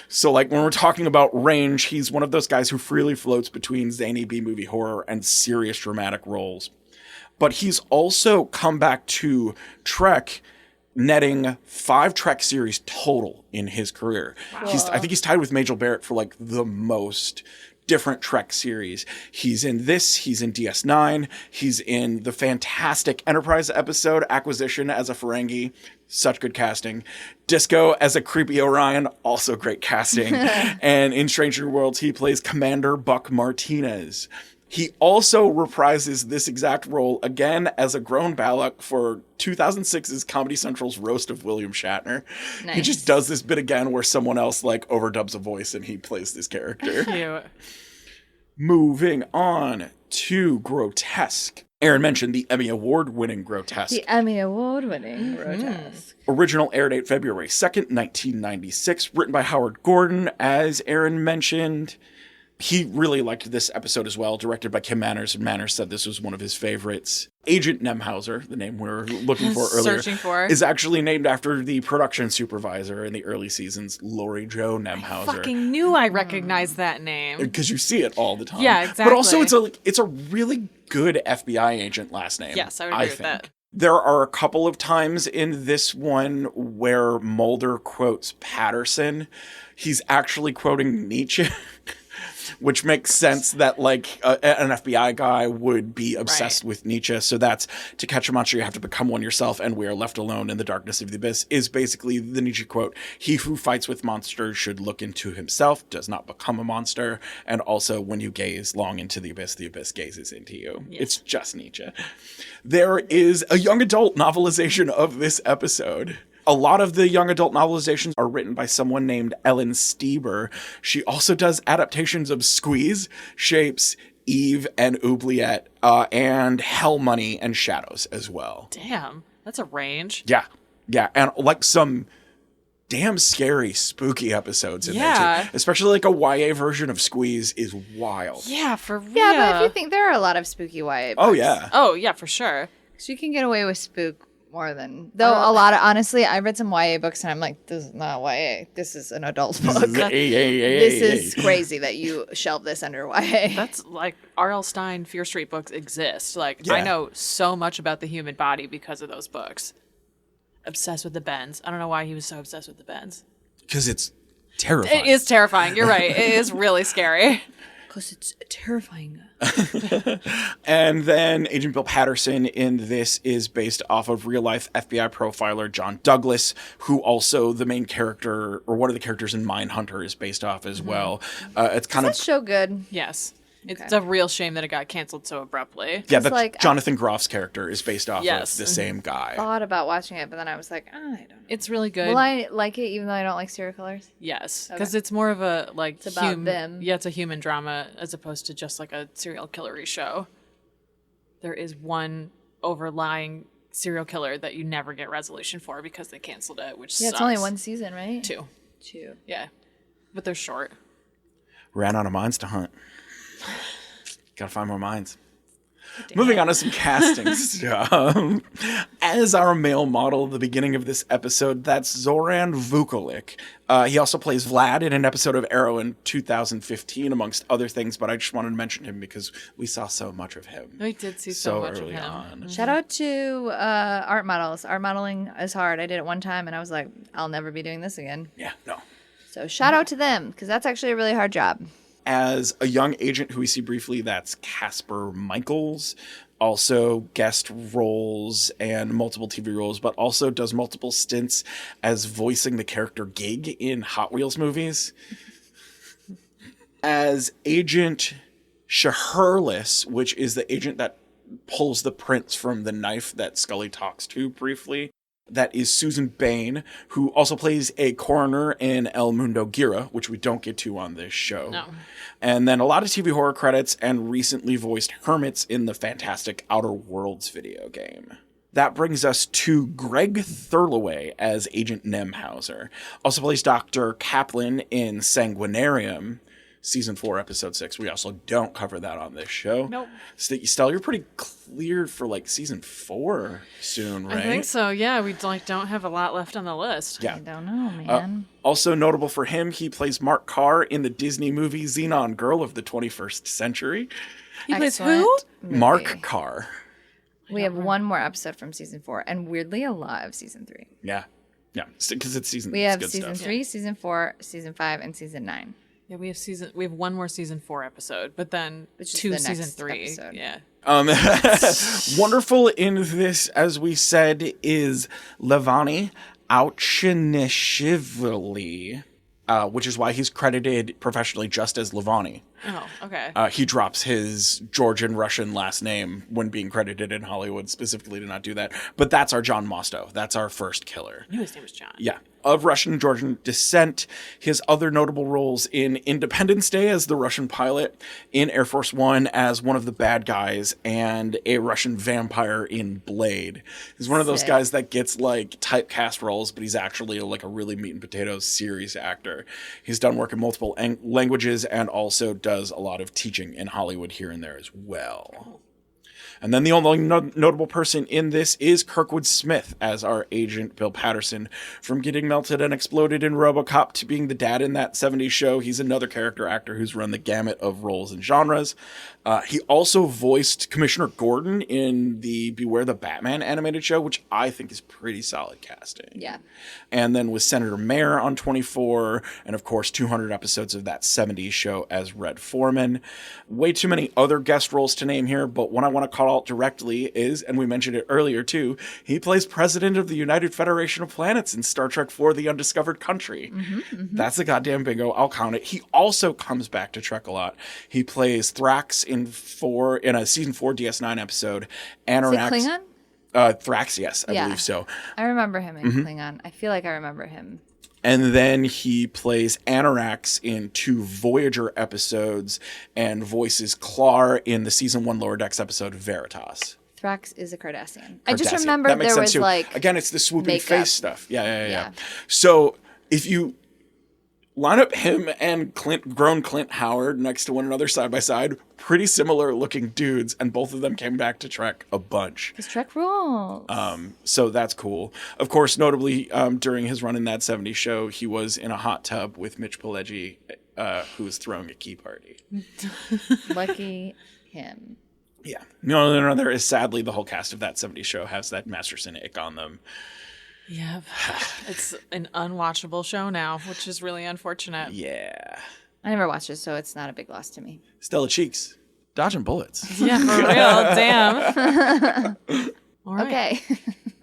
So, like, when we're talking about range, he's one of those guys who freely floats between zany B-movie horror and serious dramatic roles. But he's also come back to Trek, netting 5 Trek series total in his career. I think he's tied with Majel Barrett for, like, the most different Trek series. He's in this, he's in DS9, he's in the fantastic Enterprise episode Acquisition as a Ferengi, such good casting. Disco as a creepy Orion, also great casting. And in Stranger Worlds, he plays Commander Buck Martinez. He also reprises this exact role again as a grown Balok for 2006's Comedy Central's Roast of William Shatner. He Nice. just does this bit again where someone else like overdubs a voice and he plays this character. Cute. Moving on to Grotesque. Aaron mentioned the Emmy Award-winning Grotesque. The Emmy Award-winning Grotesque. Original air date February 2nd, 1996. Written by Howard Gordon, as Aaron mentioned. He really liked this episode as well, directed by Kim Manners, and Manners said this was one of his favorites. Agent Nemhauser, the name we were looking for earlier, Searching for. is actually named after the production supervisor in the early seasons, Lori Jo Nemhauser. Fucking knew I recognized that name. Because you see it all the time. Yeah, exactly. But also, it's a really good FBI agent last name. Yes, I would agree with that. There are a couple of times in this one where Mulder quotes Patterson. He's actually quoting Nietzsche. which makes sense that like an FBI guy would be obsessed with Nietzsche. So that's To Catch a Monster, you have to become one yourself, and we are left alone in the darkness of the abyss is basically the Nietzsche quote. He who fights with monsters should look into himself, does not become a monster. And also, when you gaze long into the abyss gazes into you. Yes. It's just Nietzsche. There is a young adult novelization of this episode. A lot of the young adult novelizations are written by someone named Ellen Stieber. She also does adaptations of Squeeze, Shapes, Eve, and Oubliette, and Hell, Money, and Shadows as well. Damn, that's a range. Yeah, and like some damn scary, spooky episodes in there too. Especially like a YA version of Squeeze is wild. Yeah, for real. Yeah, but if you think there are a lot of spooky YA books. Oh, yeah. Oh, yeah, for sure. So you can get away with spook more than... Though a lot of... Honestly, I read some YA books and I'm like, this is not YA. This is an adult book. This is crazy that you shelve this under YA. That's like R.L. Stine Fear Street books exist. Like, I know so much about the human body because of those books. Obsessed with the bends. I don't know why he was so obsessed with the bends. Because it's terrifying. It is terrifying. You're right. It is really scary. Because it's terrifying. And then Agent Bill Patterson in this is based off of real-life FBI profiler John Douglas, who also the main character, or one of the characters in Mindhunter, is based off as well. It's kind Is that show good? Yes. It's a real shame that it got canceled so abruptly. Yeah, that's like, Jonathan Groff's character is based off of the same guy. I thought about watching it, but then I was like, I don't know. It's really good. Will I like it even though I don't like serial killers? Yes, because it's more of a like it's about them. Yeah, it's a human drama as opposed to just like a serial killery show. There is one overlying serial killer that you never get resolution for because they canceled it, which sucks. It's only one season, right? Two. Yeah, but they're short. Ran out of minds to hunt. Gotta find more minds. Moving on to some casting stuff. As our male model at the beginning of this episode, that's Zoran Vukovic. He also plays Vlad in an episode of Arrow in 2015, amongst other things, but I just wanted to mention him because we saw so much of him. We did see so much early of him. on. Mm-hmm. Shout out to art models. Art modeling is hard. I did it one time, and I was like, I'll never be doing this again. Yeah, no. So shout out to them, because that's actually a really hard job. As a young agent who we see briefly, that's Casper Michaels. Also guest roles and multiple TV roles, but also does multiple stints as voicing the character Gig in Hot Wheels movies. As Agent Shaherlis, which is the agent that pulls the prints from the knife that Scully talks to briefly. That is Susan Bain, who also plays a coroner in El Mundo Gira, which we don't get to on this show. No. And then a lot of TV horror credits and recently voiced hermits in the fantastic Outer Worlds video game. That brings us to Greg Thurlaway as Agent Nemhauser. Also plays Dr. Kaplan in Sanguinarium, Season 4, Episode 6. We also don't cover that on this show. Nope. Stella, you're pretty cleared for like Season 4 soon, right? I think so, yeah. We don't have a lot left on the list. Yeah. I don't know, man. Also notable for him, he plays Mark Carr in the Disney movie Xenon Girl of the 21st Century. He plays who? Movie. Mark Carr. We have one more episode from Season 4, and weirdly a lot of Season 3. Yeah. Yeah, because it's season. We have good Season stuff. 3, Season 4, Season 5, and Season 9. Yeah, we have one more Season 4 episode, but then Which is 2 the Season next 3. episode. Yeah. Wonderful in this, as we said, is Levani Auchinishvili, which is why he's credited professionally just as Levani. Oh, okay. He drops his Georgian Russian last name when being credited in Hollywood specifically to not do that. But that's our John Mostow. That's our first killer. I knew his name was John. Yeah. Of Russian and Georgian descent. His other notable roles in Independence Day as the Russian pilot, in Air Force One as one of the bad guys, and a Russian vampire in Blade. He's one of those guys that gets like typecast roles, but he's actually like a really meat and potatoes serious actor. He's done work in multiple languages and also does a lot of teaching in Hollywood here and there as well. And then the only notable person in this is Kirkwood Smith as our agent Bill Patterson. From getting melted and exploded in RoboCop to being the dad in that 70s show, he's another character actor who's run the gamut of roles and genres. He also voiced Commissioner Gordon in the Beware the Batman animated show, which I think is pretty solid casting. Yeah. And then was Senator Mayer on 24, and of course 200 episodes of that 70s show as Red Foreman. Way too many other guest roles to name here, but one I want to call out directly is, and we mentioned it earlier too, he plays President of the United Federation of Planets in Star Trek IV: The Undiscovered Country. That's a goddamn bingo. I'll count it. He also comes back to Trek a lot. He plays Thrax in a season 4 DS9 episode. Anorax. Is it Klingon? Thrax, yes, I believe so. I remember him in Klingon. I feel like I remember him. And then he plays Anorax in 2 Voyager episodes and voices Klar in the season 1 Lower Decks episode Veritas. Thrax is a Cardassian. I just Cardassian. remember That makes there sense, was too. like again, it's the swooping makeup. face stuff. Yeah. So if you line up him and grown Clint Howard next to one another side by side, pretty similar looking dudes, and both of them came back to Trek a bunch. Because Trek rules. So that's cool. Of course, notably, during his run in that 70s show, he was in a hot tub with Mitch Pileggi, who was throwing a key party. Lucky him. Yeah. No, there is sadly the whole cast of that 70s show has that Masterson ick on them. Yeah. It's an unwatchable show now, which is really unfortunate. Yeah. I never watched it, so it's not a big loss to me. Stella Cheeks, dodging bullets. Yeah, for real. Damn. All right. Okay.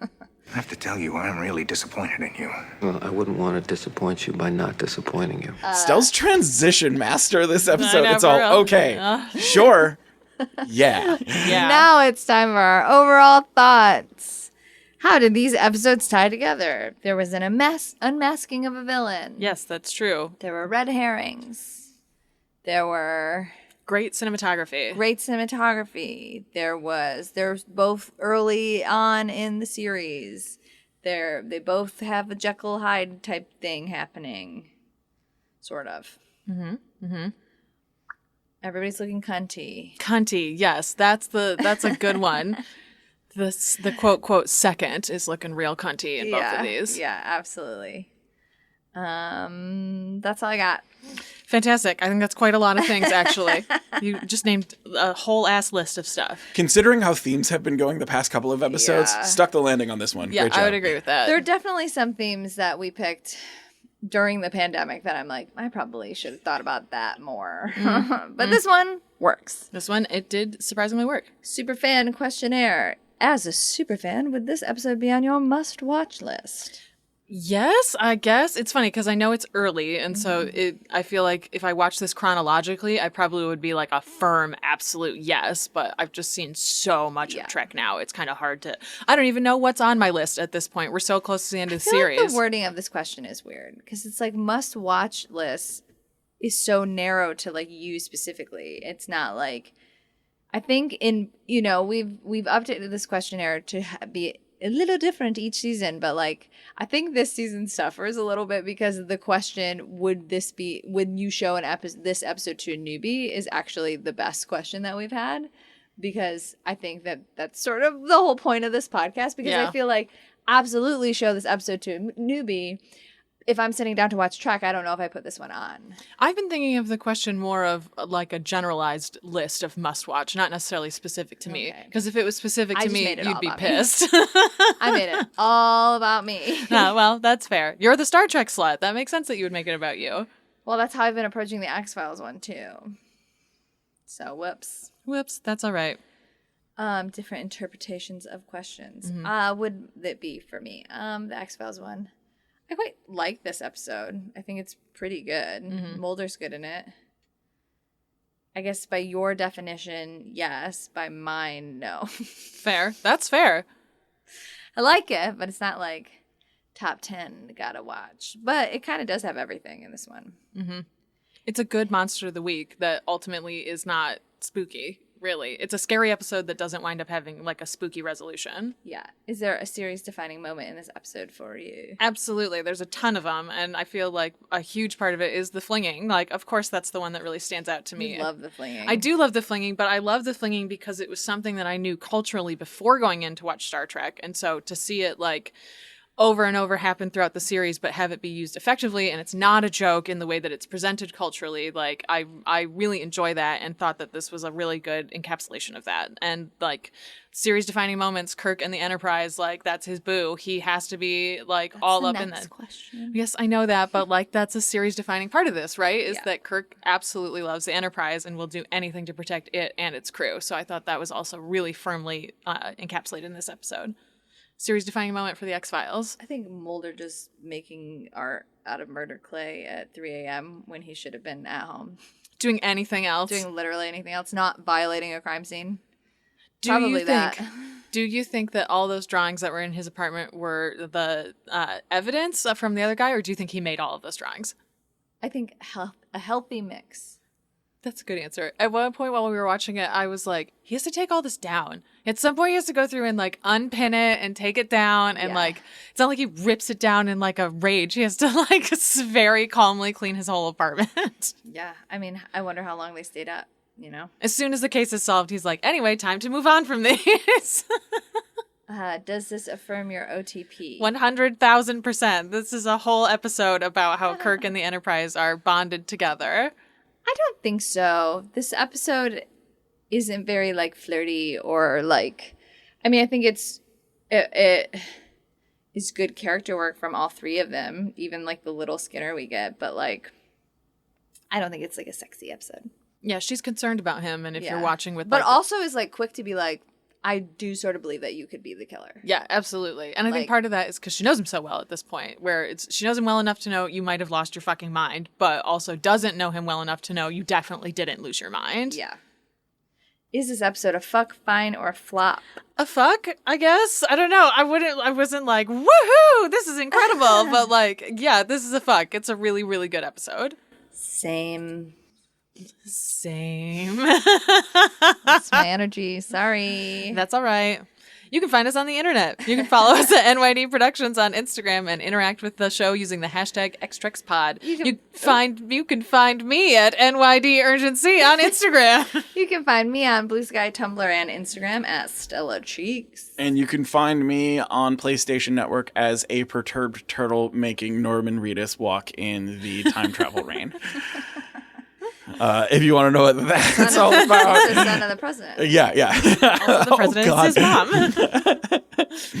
I have to tell you, I'm really disappointed in you. Well, I wouldn't want to disappoint you by not disappointing you. Stell's transition master this episode. know, It's for all, real. okay, sure, yeah. Yeah. Now it's time for our overall thoughts. How did these episodes tie together? There was an unmasking of a villain. Yes, that's true. There were red herrings. There were Great cinematography. great cinematography. There was both early on in the series. They both have a Jekyll Hyde type thing happening. Sort of. Everybody's looking cunty. Cunty, yes, that's a good one. The quote second is looking real cunty in both of these. Yeah, absolutely. That's all I got. Fantastic. I think that's quite a lot of things, actually. You just named a whole ass list of stuff. Considering how themes have been going the past couple of episodes, Yeah. stuck the landing on this one. Yeah, Great job. I would agree with that. There are definitely some themes that we picked during the pandemic that I'm like, I probably should have thought about that more. But this one works. This one, it did surprisingly work. Superfan questionnaire. As a superfan, would this episode be on your must-watch list? Yes, I guess. It's funny because I know it's early, and so I feel like if I watch this chronologically, I probably would be like a firm, absolute yes, but I've just seen so much of Trek now. It's kind of hard to... I don't even know what's on my list at this point. We're so close to the end of the I feel series. like the wording of this question is weird because it's like must-watch list is so narrow to like you specifically. It's not like... I think we've updated this questionnaire to be a little different each season, but like I think this season suffers a little bit because of the question, would you show this episode to a newbie, is actually the best question that we've had, because I think that's sort of the whole point of this podcast, because I feel like absolutely show this episode to a newbie. If I'm sitting down to watch Trek, I don't know if I put this one on. I've been thinking of the question more of like a generalized list of must-watch, not necessarily specific to me. Because if it was specific to me, you'd be pissed. I made it all about me. Well, that's fair. You're the Star Trek slut. That makes sense that you would make it about you. Well, that's how I've been approaching the X-Files one, too. So, whoops. Whoops, that's all right. Different interpretations of questions. Would it be for me? The X-Files one. I quite like this episode. I think it's pretty good. Mulder's good in it. I guess by your definition, yes. By mine, no. Fair. That's fair. I like it, but it's not like top 10 gotta watch. But it kind of does have everything in this one. It's a good monster of the week that ultimately is not spooky, really. It's a scary episode that doesn't wind up having like a spooky resolution. Yeah. Is there a series-defining moment in this episode for you? Absolutely. There's a ton of them, and I feel like a huge part of it is the flinging. Like, of course, that's the one that really stands out to me. You love the flinging. I do love the flinging, but I love the flinging because it was something that I knew culturally before going in to watch Star Trek, and so to see it like over and over happen throughout the series, but have it be used effectively, and it's not a joke in the way that it's presented culturally. Like, I really enjoy that and thought that this was a really good encapsulation of that. And like series defining moments, Kirk and the Enterprise, like that's his boo. He has to be like That's all the up in next that. question. Yes, I know that, but like that's a series defining part of this, right? Is Yeah. that Kirk absolutely loves the Enterprise and will do anything to protect it and its crew. So I thought that was also really firmly encapsulated in this episode. Series defining moment for the X-Files. I think Mulder just making art out of murder clay at 3 a.m. when he should have been at home. Doing anything else. Doing literally anything else, not violating a crime scene. Do Probably you think, that. Do you think that all those drawings that were in his apartment were the evidence from the other guy, or do you think he made all of those drawings? I think a healthy mix. That's a good answer. At one point while we were watching it, I was like, he has to take all this down. At some point, he has to go through and like unpin it and take it down. And Yeah. like, it's not like he rips it down in like a rage. He has to like very calmly clean his whole apartment. Yeah. I mean, I wonder how long they stayed up, you know? As soon as the case is solved, he's like, anyway, time to move on from this. Does this affirm your OTP? 100,000%. This is a whole episode about how Kirk and the Enterprise are bonded together. I don't think so. This episode isn't very like flirty or like. I mean, I think it is good character work from all three of them, even like the little Skinner we get. But like, I don't think it's like a sexy episode. Yeah, she's concerned about him, and if you're watching with, but like, also is like quick to be like, I do sort of believe that you could be the killer. yeah, absolutely. And I think Like- part of that is because she knows him so well at this point, where she knows him well enough to know you might have lost your fucking mind, but also doesn't know him well enough to know you definitely didn't lose your mind. Yeah. Is this episode a fuck, fine, or a flop? A fuck, I guess. I don't know. I wasn't like, woohoo, this is incredible. But like, yeah, this is a fuck. It's a really, really good episode. Same. Same. That's my energy. Sorry. That's all right. You can find us on the internet. You can follow us at NYD Productions on Instagram and interact with the show using the hashtag XTrexPod. You can find me at NYD Urgency on Instagram. You can find me on Blue Sky, Tumblr, and Instagram at Stella Cheeks. And you can find me on PlayStation Network as a perturbed turtle making Norman Reedus walk in the time travel rain. If you want to know what that's all about. The son of the president. Yeah. Also, the president is his mom.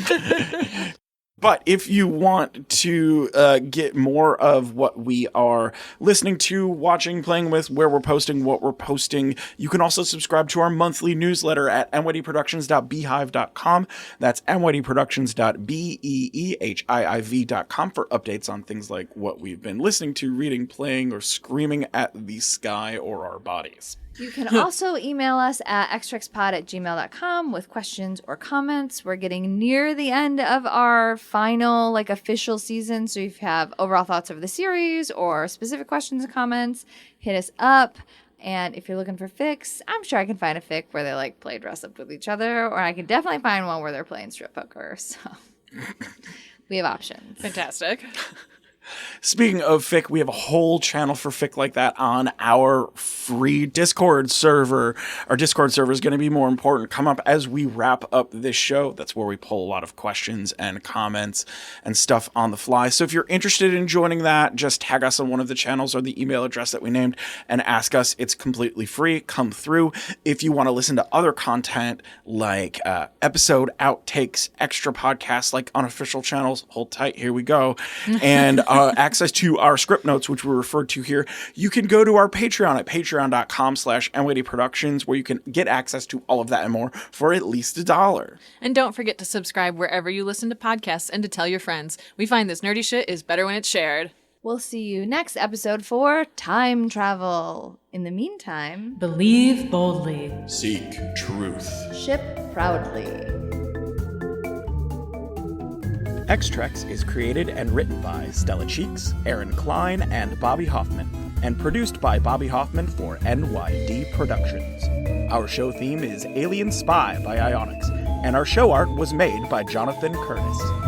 But if you want to get more of what we are listening to, watching, playing with, where we're posting, what we're posting, you can also subscribe to our monthly newsletter at nydproductions.beehive.com. That's nydproductions.beehive.com for updates on things like what we've been listening to, reading, playing, or screaming at the sky or our bodies. You can also email us at xtrexpod@gmail.com with questions or comments. We're getting near the end of our final, like, official season. So if you have overall thoughts of the series or specific questions and comments, hit us up. And if you're looking for fics, I'm sure I can find a fic where they, like, play dress up with each other. Or I can definitely find one where they're playing strip poker. So we have options. Fantastic. Speaking of fic, we have a whole channel for fic like that on our free Discord server. Our Discord server is going to be more important come up as we wrap up this show. That's where we pull a lot of questions and comments and stuff on the fly. So if you're interested in joining that, just tag us on one of the channels or the email address that we named and ask us. It's completely free. Come through. If you want to listen to other content like episode outtakes, extra podcasts like unofficial channels, hold tight, here we go, and access to our script notes, which we referred to here, you can go to our Patreon at patreon.com/NYDProductions, where you can get access to all of that and more for at least $1. And don't forget to subscribe wherever you listen to podcasts and to tell your friends. We find this nerdy shit is better when it's shared. We'll see you next episode for time travel. In the meantime, Believe boldly. Seek truth. ship proudly. X-Trex is created and written by Stella Cheeks, Erin Cline, and Bobby Hoffman, and produced by Bobby Hoffman for NYD Productions. Our show theme is Alien Spy by Ionix, and our show art was made by Jonathan Curtis.